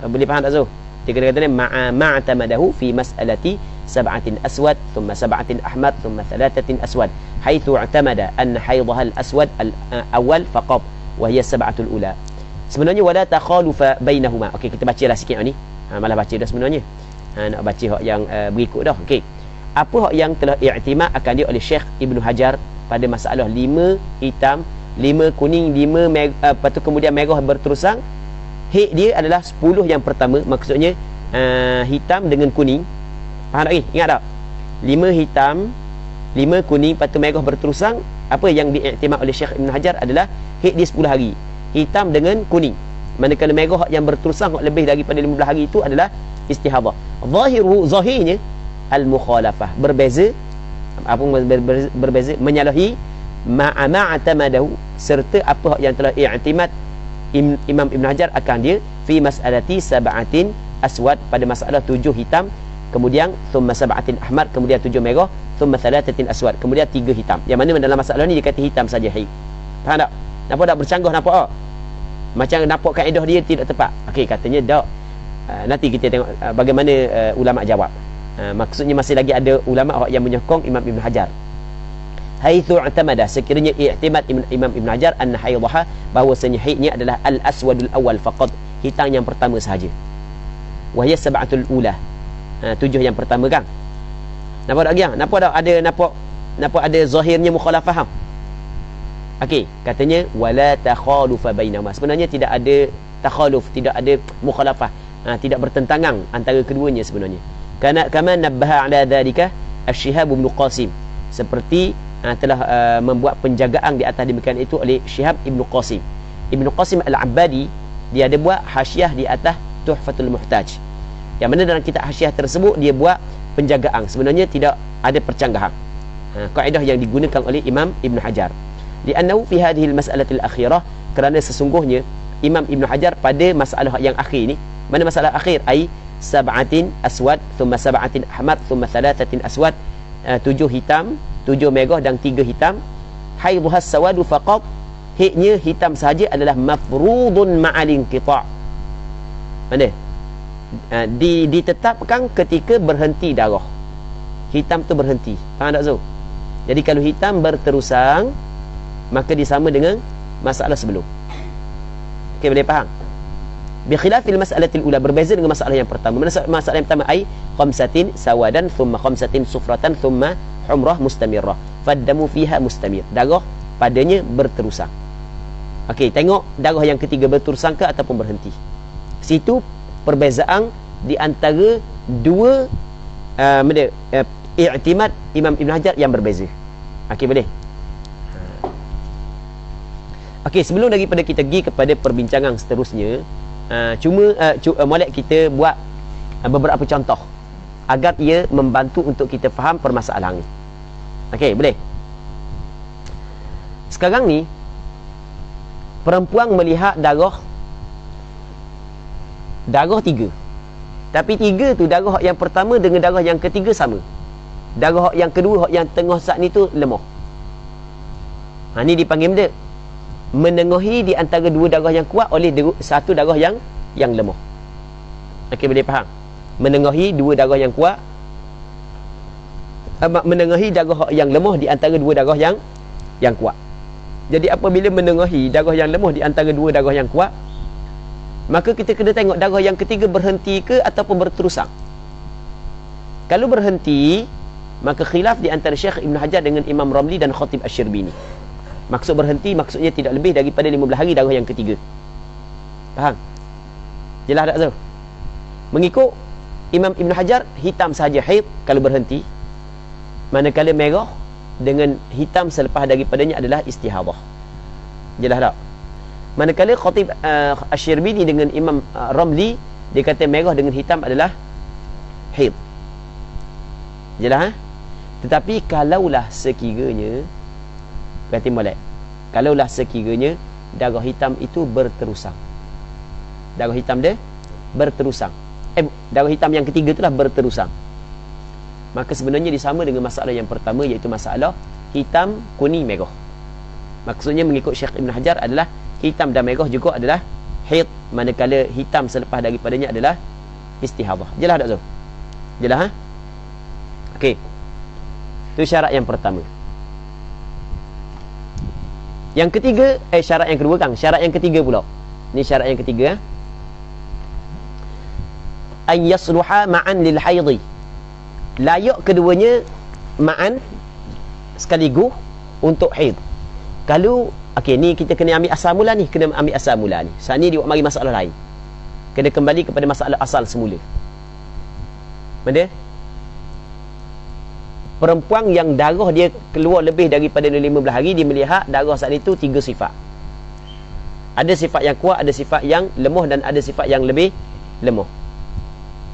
Boleh faham tak Zul? Dia kena kata ma'tamadahu fi mas'alati 7 أسود ثم 7 أحمر ثم 3 أسود حيث اعتمد أن حيضها الأسود الأول فقط وهي 7 الأولى. Sebenarnya wala takhalufa bainahuma. Okey, kita bacalah sikit ni. Malah baca dah sebenarnya. Nak baca hak yang berikut dah. Okey. apa yang telah i'timad akan dia oleh Syekh Ibnu Hajar pada masalah 5 hitam, 5 kuning, 5 lepas tu kemudian merah berterusan. Haid dia adalah 10 yang pertama, maksudnya hitam dengan kuning. Faham tak lagi? Ingat tak? 5 hitam, 5 kuning, lepas tu merah berterusan. Apa yang diiktimad oleh Syekh Ibn Hajar adalah haid dia 10 hari, hitam dengan kuning. Manakala merah yang berterusan lebih daripada 15 hari itu adalah istihadah. Zahirnya al-mukhalafah, berbeza. Apa berbeza? Menyalahi ma'atamadahu, serta apa yang telah i'timad Imam Ibn Hajar akan dia fi mas'alati sab'atin aswad, pada masalah 7 hitam, kemudian thumma sab'atin ahmar, kemudian 7 merah, thumma thalathatin aswad, kemudian 3 hitam. Yang mana dalam masalah ni dia kata hitam saja haid. Faham tak? Nampak tak bercanggah, nampak tak? Macam nampak kaedah dia tidak tepat. Okey, katanya tak. Nanti kita tengok bagaimana ulama jawab. Maksudnya masih lagi ada ulama yang menyokong Imam Ibn Hajar. Haitsu i'tamada, sekiranya i'timad Imam Ibn Hajar anna haidhaha, bahawasanya haidnya adalah al-aswadul awal faqat, hitam yang pertama sahaja. Wa hiya sab'atul ula, 7 yang pertama kan. Nampak tak lagi? Nampak tak ada nampak ada zahirnya mukhalafah. Okey, katanya wala takhalufa bainahuma. Sebenarnya tidak ada takhaluf, tidak ada mukhalafah. Tidak bertentangan antara keduanya sebenarnya. Kama nabbaha ala dhalika Asy-Syihab bin Qasim, seperti telah membuat penjagaan di atas demikian itu oleh Syihab Ibn Qasim. Ibn Qasim Al-Abbadi, dia ada buat hasyiah di atas Tuhfatul Muhtaj, yang mana dalam kitab hasyiah tersebut dia buat penjagaan, sebenarnya tidak ada percanggahan. Kaedah yang digunakan oleh Imam Ibn Hajar, li'annahu fi hadhihi al-mas'alati al-akhirah, kerana sesungguhnya Imam Ibn Hajar pada masalah yang akhir ni, mana masalah akhir? Ai sab'atin aswad, thumma sab'atin ahmar, thumma thalathatin aswad, 7 hitam, 7 merah dan 3 hitam. Haidhuhas sawadu faqat, haidnya hitam sahaja, adalah mafrudun ma'al inqita'. Mana? Ditetapkan ketika berhenti darah. Hitam tu berhenti. Faham tak Zul? Jadi kalau hitam berterusan, maka disama dengan masalah sebelum. Okey, boleh faham? Bi khilafil mas'alatil ula, berbeza dengan masalah yang pertama. Masalah yang pertama ai khamsatin sawadan, thumma khamsatin sufratan, thumma humrah mustamirrah, faddamu fiha mustamir, darah padanya berterusan. Okey, tengok darah yang ketiga berterusan ke ataupun berhenti. Situ perbezaan di antara dua i'timad Imam Ibn Hajar yang berbeza. Okey, boleh? Okey, sebelum daripada kita pergi kepada perbincangan seterusnya, molek kita buat beberapa contoh agar ia membantu untuk kita faham permasalahan ni. Okey, boleh? Sekarang ni perempuan melihat darah 3. Tapi 3 tu darah yang pertama dengan darah yang ketiga sama. Darah yang kedua, yang tengah saat ni tu lemah. Ni dipanggil benda menengahi di antara dua darah yang kuat oleh satu darah yang lemah. Okey, boleh faham? Menengahi dua darah yang kuat, menengahi darah yang lemah di antara dua darah yang kuat. Jadi apabila menengahi darah yang lemah di antara dua darah yang kuat, maka kita kena tengok darah yang ketiga berhenti ke ataupun berterusan. Kalau berhenti, maka khilaf di antara Syekh Ibn Hajar dengan Imam Ramli dan Khatib Asy-Syrbini. Maksud berhenti, maksudnya tidak lebih daripada 15 hari darah yang ketiga. Faham? Jelas tak Zul? Mengikut Imam Ibn Hajar, hitam sahaja haid kalau berhenti, manakala merah dengan hitam selepas daripadanya adalah istihadah. Jelas tak? Manakala Khatib Asy-Syrbini dengan Imam Ramli, dia kata merah dengan hitam adalah haid. Jelas? Tetapi kalaulah sekiranya, berarti molek, kalaulah sekiranya darah hitam itu berterusan, darah hitam dia berterusan, darah hitam yang ketiga itulah berterusan, maka sebenarnya disama dengan masalah yang pertama, iaitu masalah hitam, kuning, merah. Maksudnya mengikut Syekh Ibn Hajar adalah hitam dan merah juga adalah haid, manakala hitam selepas daripadanya adalah istihadah. Jelas tak Zul? Jelas? Ha? Okey, itu syarat yang pertama. Yang ketiga, syarat yang kedua kan, syarat yang ketiga pula. Ni syarat yang ketiga. An yasluha ma'an lil haidhi, layak keduanya ma'an sekaligus untuk haid. Kalau okey, ni kita kena ambil asal mula ni, Saat ni dia mari masalah lain. Kena kembali kepada masalah asal semula. Benda perempuan yang darah dia keluar lebih daripada 15 hari, dia melihat darah saat itu 3 sifat. Ada sifat yang kuat, ada sifat yang lemah, dan ada sifat yang lebih lemah.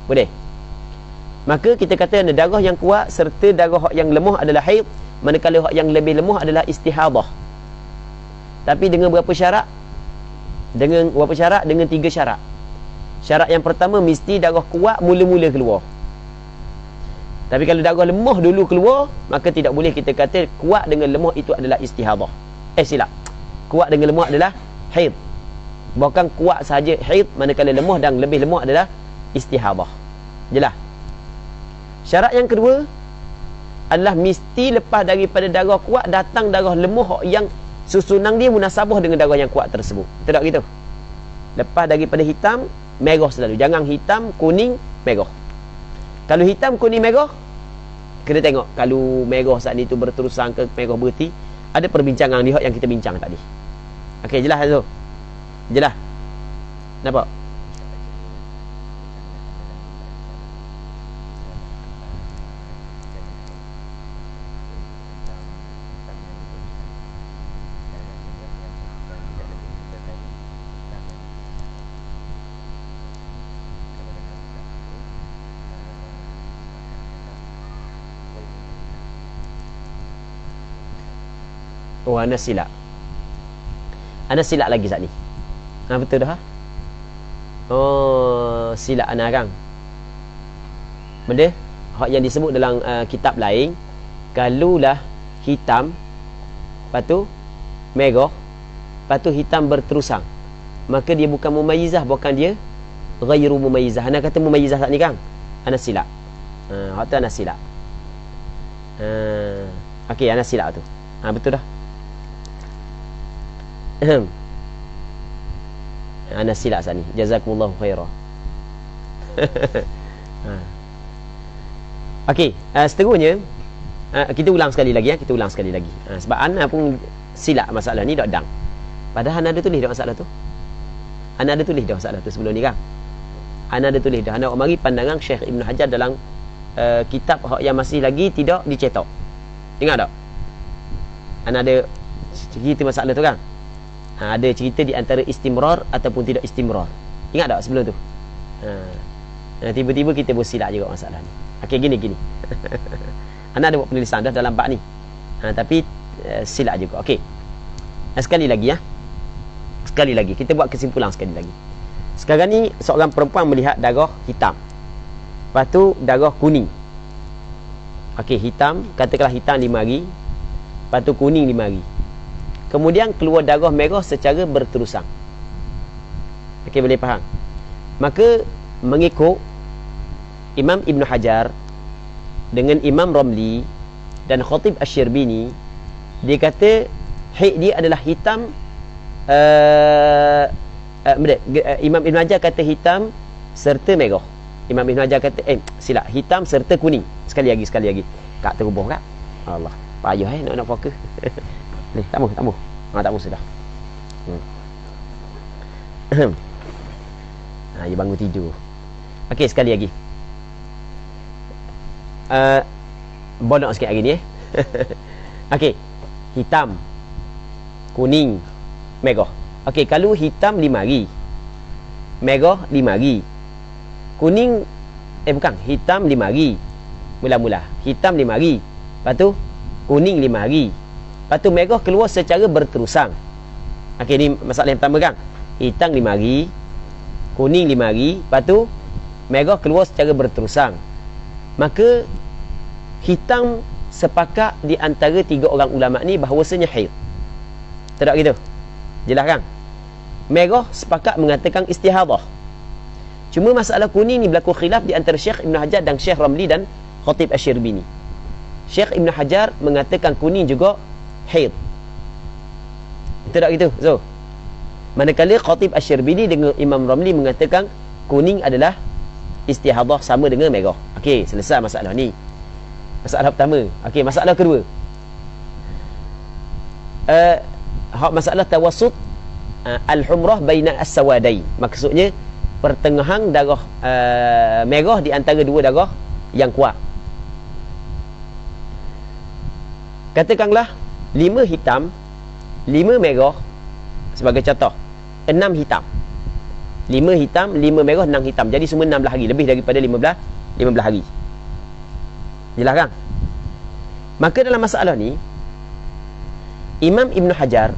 Boleh? Maka kita kata darah yang kuat serta darah yang lemah adalah haid, manakala yang lebih lemah adalah istihadah. Tapi dengan berapa syarat? Dengan 3 syarat. Syarat yang pertama, mesti darah kuat mula-mula keluar. Tapi kalau darah lemah dulu keluar, maka tidak boleh kita kata kuat dengan lemah itu adalah istihadah. Silap. Kuat dengan lemah adalah haid. Bukan kuat sahaja haid, manakala lemah dan lebih lemah adalah istihadah. Jelas? Syarat yang kedua adalah mesti lepas daripada darah kuat datang darah lemah yang susunan dia munasabah dengan darah yang kuat tersebut. Betul tak gitu? Lepas daripada hitam, merah selalu. Jangan hitam, kuning, merah. Kalau hitam, kuning, merah, kena tengok. Kalau merah saat ni tu berterusan ke merah berhenti, ada perbincangan ni yang kita bincang tadi. Okey, jelas tu? Jelas? Nampak? Oh, Ana silap lagi saat ni. Betul dah. Oh, silap Ana kan. Benda hak yang disebut dalam kitab lain, kalulah hitam, lepas tu merah, lepas tu hitam berterusan, maka dia bukan mumayyizah, bukan dia ghairu mumayyizah. Ana kata mumayyizah saat ni kan. Ana silap. Hak tu Ana silap. Okey, Ana silap tu. Betul dah. Ana silap saat ni. Jazakumullahu khairah. Okey, seterusnya kita ulang sekali lagi. Sebab Ana pun silap masalah ni dok dang. Padahal Ana ada tulis dah masalah tu. Ana ada tulis dah masalah tu sebelum ni kan. Ana ada tulis dah. Ana mari pandangan Syekh Ibn Hajar dalam kitab yang masih lagi tidak dicetak. Ingat tak? Ana ada cerita masalah tu kan. Ada cerita di antara istimrar ataupun tidak istimrar. Ingat tak sebelum tu? Tiba-tiba kita bersilap juga masalah ni. Okey, gini. Ana ada buat penulisan dah dalam bab ni. Tapi silap juga. Okey. Sekali lagi ya. Sekali lagi. Kita buat kesimpulan sekali lagi. Sekarang ni seorang perempuan melihat darah hitam. Lepas tu darah kuning. Okey, hitam. Katakanlah hitam 5 hari. Lepas tu kuning 5 hari. Kemudian keluar darah merah secara berterusan. Okey, boleh faham? Maka mengikut Imam Ibn Hajar dengan Imam Ramli dan Khatib Asy-Syirbini, dia kata haid dia adalah hitam. Imam Ibn Hajar kata hitam serta merah. Imam Ibn Hajar kata silap, hitam serta kuning. Sekali lagi. Kak terubuh kak. Allah, payah nak fokus. Ni, tak mau. Tak mau sudah. Dia bangun tidur. Okey, sekali lagi. Bonok sikit hari ni Okey, hitam, kuning, merah. Okey, kalau hitam 5 hari, merah 5 hari, kuning bukan, hitam 5 hari. Mula-mula hitam 5 hari, lepas tu kuning 5 hari, lepas tu merah keluar secara berterusan. Okey, ni masalah yang pertama kan. Hitam 5 hari, kuning 5 hari, lepas tu merah keluar secara berterusan. Maka hitam sepakat di antara 3 orang ulama ni bahawasanya haid. Tak gitu? Jelas kan? Merah sepakat mengatakan istihadah. Cuma masalah kuning ni berlaku khilaf di antara Syekh Ibn Hajar dan Syekh Ramli dan Khatib Asy-Syirbini. Syekh Ibn Hajar mengatakan kuning juga haid. Tak gitu? So, manakala Khatib Asy-Syirbini dengan Imam Ramli mengatakan kuning adalah istihadah sama dengan merah. Okey, selesai masalah ni. Masalah pertama. Okey, masalah kedua. Masalah tawassut al-humrah baina as-sawadain. Maksudnya pertengahan darah merah di antara dua darah yang kuat. Katakanlah 5 hitam, 5 merah sebagai contoh. 6 hitam. 5 hitam, 5 merah, 6 hitam. Jadi semua 16 hari, lebih daripada 15 hari. Jelas kan? Maka dalam masalah ni Imam Ibn Hajar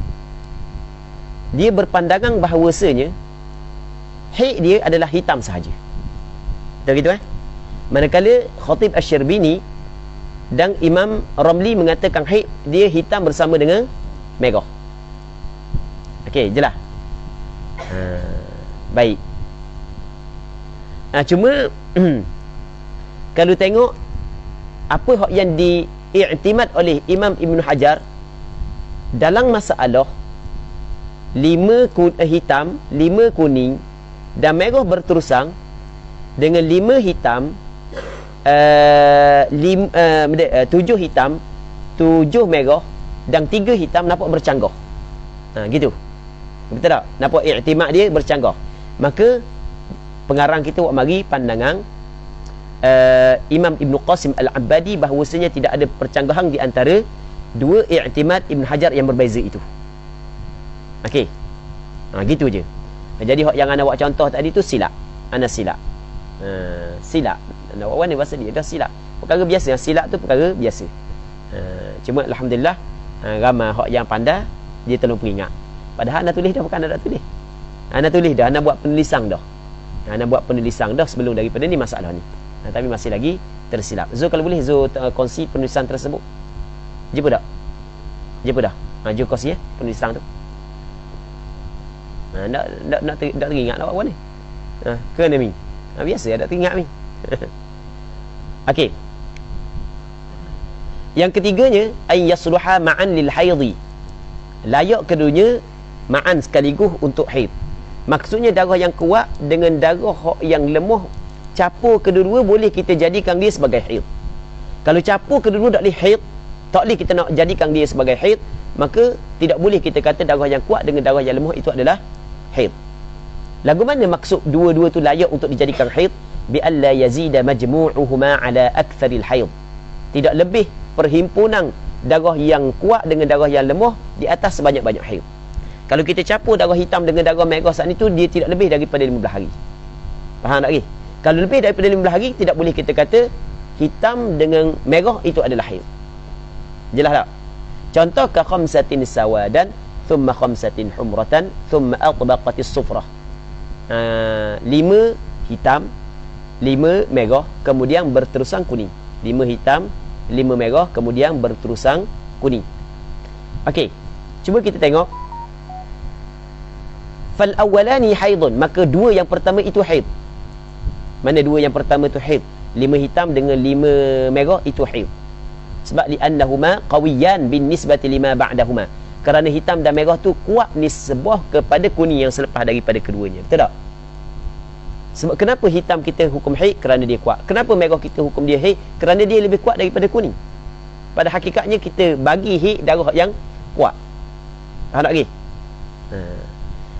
dia berpandangan bahawasanya haid dia adalah hitam sahaja. Betul gitu Manakala Khatib Asy-Syarbini dan Imam Ramli mengatakan haid dia hitam bersama dengan merah. Okey, jelas. Baik. Cuma kalau tengok apa hak yang diiktimad oleh Imam Ibn Hajar dalam masalah 5 hitam, 5 kuning dan merah berterusan dengan 5 hitam, 7 hitam, 7 merah dan 3 hitam nampak bercanggah. Gitu. Betul tak? Nampak iktimad dia bercanggah. Maka pengarang kita buat mari pandangan Imam Ibn Qasim Al-Abbadi bahawasanya tidak ada percanggahan di antara dua iktimad Ibn Hajar yang berbeza itu. Okey. Gitu je. Jadi yang anda buat contoh tadi tu silap. Anda silap. Silap. Anda buat mana bahasa dia? Dah silap. Perkara biasa. Silap tu perkara biasa. Cuma alhamdulillah ramai hak yang pandai dia tolong peringat. Padahal anda tulis dah, bukan anda dah tulis. Anda tulis dah, anda buat penulisan dah. Anda buat penulisan dah sebelum daripada ni masalah ni. Tapi masih lagi tersilap. Zul kalau boleh Zul kongsi penulisan tersebut. Jumpa tak? Jumpa dah. Zul kongsi penulisan tu. Nak teringat nak buat apa ni? Kena mi. Biasa tak teringat mi. Okey. Yang ketiganya ay yasluha ma'an lil haidhi. Layak keduanya ma'an sekaligus untuk haid. Maksudnya darah yang kuat dengan darah yang lemah, campur kedua-dua boleh kita jadikan dia sebagai haid. Kalau campur kedua-dua tak boleh haid, tak boleh kita nak jadikan dia sebagai haid, maka tidak boleh kita kata darah yang kuat dengan darah yang lemah itu adalah haid. Lagu mana maksud dua-dua tu layak untuk dijadikan haid? Bi alla yazida majmu'uhuma ala aktsaril haid. Tidak lebih perhimpunan darah yang kuat dengan darah yang lemah di atas sebanyak-banyak haid. Kalau kita campur darah hitam dengan darah merah saat itu, dia tidak lebih daripada 15 hari. Faham tak lagi? Kalau lebih daripada 15 hari, tidak boleh kita kata hitam dengan merah itu adalah haid. Jelas tak? Contoh ka khamsatin sawadan thumma khamsatin humratan thumma atbaqatis sufrah. 5 hitam, 5 merah, kemudian berterusan kuning. 5 hitam, 5 merah, kemudian berterusan kuning. Okey. Cuba kita tengok. Fal awwalani haidun, maka dua yang pertama itu haid. Mana dua yang pertama itu haid? 5 hitam dengan 5 merah itu haid. Sebab li'annahuma qawiyan bin nisbati lima ba'dahuma. Kerana hitam dan merah tu kuat nisbah kepada kuning yang selepas daripada keduanya. Betul tak? Sebab kenapa hitam kita hukum haid? Kerana dia kuat. Kenapa merah kita hukum dia haid? Kerana dia lebih kuat daripada kuning. Pada hakikatnya kita bagi haid darah yang kuat. Faham tak lagi?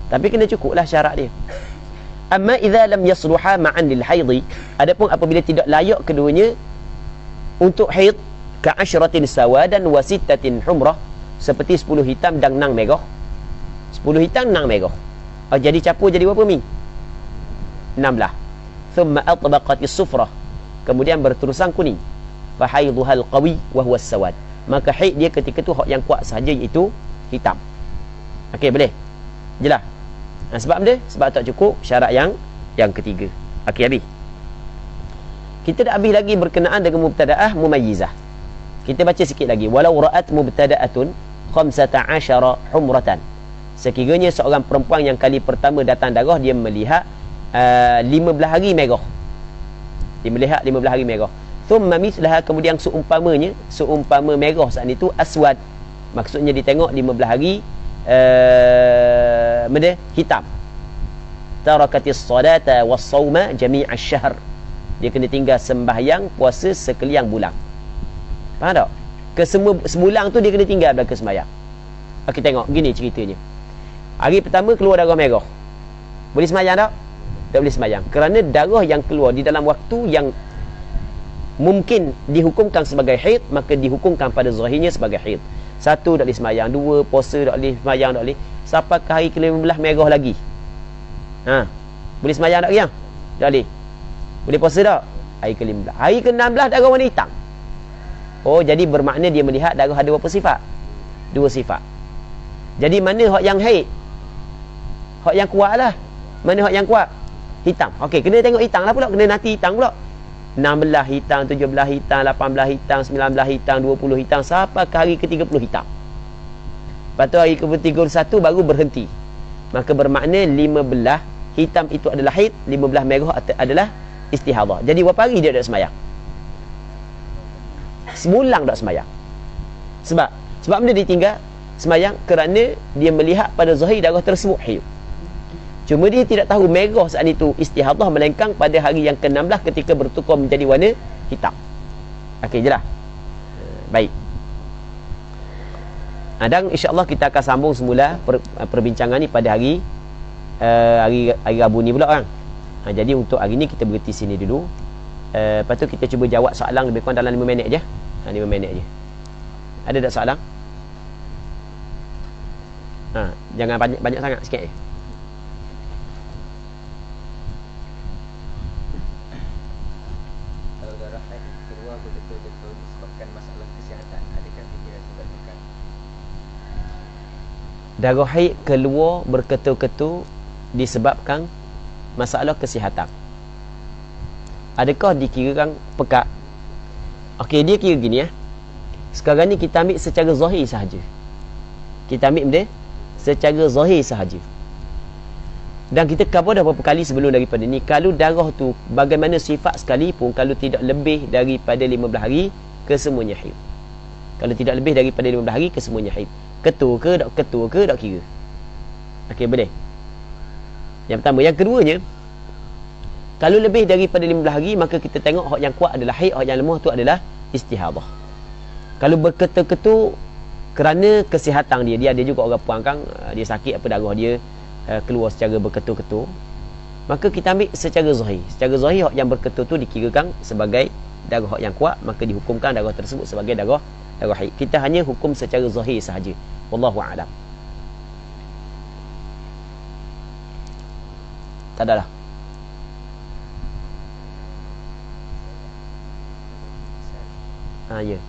Tapi kena cukuplah syarat dia. Amma idza lam yasluha ma'an lil haidhi, adapun apabila tidak layak keduanya untuk haid, ka ashratin sawadan wa sittatin humrah, seperti 10 hitam dan 6 merah. 10 hitam 6 merah. Jadi campur jadi berapa mi? 16. Thumma atbaqatis sufrah, kemudian berterusan kuning. Fa haidhuhal qawi wa huwa as-sawad. Maka haid dia ketika tu hak yang kuat sahaja, iaitu hitam. Okey, boleh? Jelas? Sebab dia? Sebab tak cukup syarat yang ketiga. Okey, habis. Kita dah habis lagi berkenaan dengan mubtada'ah mumayyizah. Kita baca sikit lagi. Walau ra'at mubtada'atun 15 humratan. Sekiranya seorang perempuan yang kali pertama datang darah, dia melihat 15 hari merah. Dia melihat 15 hari merah. Thumma mithlaha, kemudian seumpama merah saat itu aswad. Maksudnya dia tengok 15 hari hitam. Tarakatis salata was sauma jami' asy-syahr. Dia kena tinggal sembahyang, puasa sekalian bulan. Faham tak? Sebulan tu dia kena tinggal belaka sembahyang. Okey, tengok gini ceritanya. Hari pertama keluar darah merah. Boleh sembahyang tak? Tak boleh sembahyang. Kerana darah yang keluar di dalam waktu yang mungkin dihukumkan sebagai haid, maka dihukumkan pada zahirnya sebagai haid. Satu, tak boleh sembahyang. Dua, puasa tak boleh, sembahyang tak boleh. Sampai ke hari ke-15 merah lagi. Boleh sembahyang tak yang? Tak boleh. Boleh puasa tak? Hari ke-15. Hari ke-16 darah warna hitam. Oh, jadi bermakna dia melihat darah ada berapa sifat? Dua sifat. Jadi mana hak yang haid? Hak yang kuat lah. Mana hak yang kuat? Hitam. Okey, kena tengok hitam lah pula. Kena nanti hitam pula. 16 hitam, 17 hitam, 18 hitam, 19 hitam, 20 hitam, sampai ke hari ke-30 hitam. Lepas tu hari ke-31 baru berhenti. Maka bermakna 15 hitam itu adalah haid, 15 merah adalah istihadah. Jadi berapa hari dia tak sembahyang? Sebulan tak sembahyang. Sebab benda dia tinggal sembahyang kerana dia melihat pada zahir darah tersebut haid. Cuma dia tidak tahu merah saat itu istihadah, melainkan pada hari yang ke-16 ketika bertukar menjadi warna hitam. Okey, jelas? Baik. Dan insya-Allah kita akan sambung semula perbincangan ni pada hari Rabu ni pula kan. Jadi untuk hari ni kita berhenti sini dulu. Lepas tu kita cuba jawab soalan lebih kurang dalam 5 minit je. 5 minit je. Ada tak soalan? Jangan banyak sangat, sikit je. Kalau darah haid keluar betul-betul disebabkan masalah kesihatan, adakah kita sebabkan? Darah haid keluar berketul-ketul disebabkan masalah kesihatan. Adakah dikirakan pekat? Okey, dia kira gini ya. Sekarang ni kita ambil secara zahir sahaja. Kita ambil benda secara zahir sahaja. Dan kita cover dah beberapa kali sebelum daripada ni. Kalau darah tu bagaimana sifat sekalipun, kalau tidak lebih daripada 15 hari, kesemuanya haid. Kalau tidak lebih daripada 15 hari, kesemuanya haid. Ketul ke tak kira. Okey, boleh. Yang pertama. Yang keduanya, kalau lebih daripada 15 hari, maka kita tengok hak yang kuat adalah haid, hak yang lemah tu adalah istihadah. Kalau berketul-ketul kerana kesihatan dia ada juga orang puan kan, dia sakit apa darah dia keluar secara berketul-ketul, maka kita ambil secara zahir. Secara zahir hak yang berketul tu dikirakan sebagai darah hak yang kuat, maka dihukumkan darah tersebut sebagai darah haid. Kita hanya hukum secara zahir sahaja. Wallahu a'lam. Tak adalah. Ya.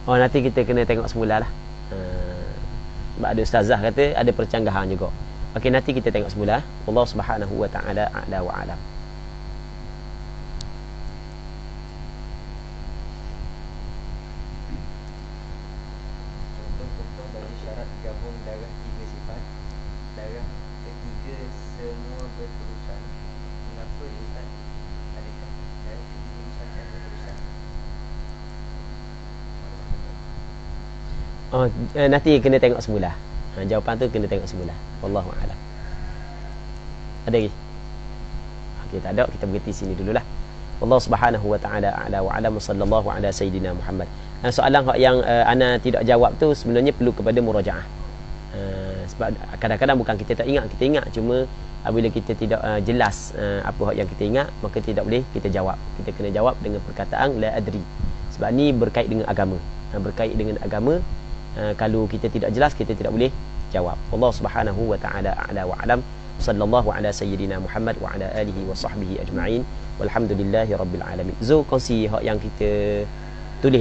Oh, nanti kita kena tengok semula lah. Sebab ada ustazah kata ada percanggahan juga. Okey, nanti kita tengok semula. Allah Subhanahu wa taala a'la wa a'lam. Contoh bagi syarat gabung darah 3 sifat. Darah ketiga semua berterusan. Mengapa Ustaz? Adakah darah ketiga misalkan berterusan? Nanti kena tengok semula. Jawapan tu kena tengok semula. Wallahu a'lam. Ada lagi? Okey, tak ada, kita berhenti sini dululah. Allah Subhanahu wa taala a'la wa a'lam, sallallahu ala sayidina Muhammad. Soalan yang ana tidak jawab tu sebenarnya perlu kepada murajaah. Sebab kadang-kadang bukan kita tak ingat, kita ingat, cuma apabila kita tidak jelas apa hak yang kita ingat, maka tidak boleh kita jawab. Kita kena jawab dengan perkataan la adri. Sebab ni berkait dengan agama. Berkait dengan agama. Kalau kita tidak jelas, kita tidak boleh jawab. Allah Subhanahu wa taala a'la wa a'lam. Sallallahu ala sayyidina Muhammad wa ala alihi wa sahbihi ajma'in. Walhamdulillahi rabbil alamin. Zo kongsi hak yang kita tulis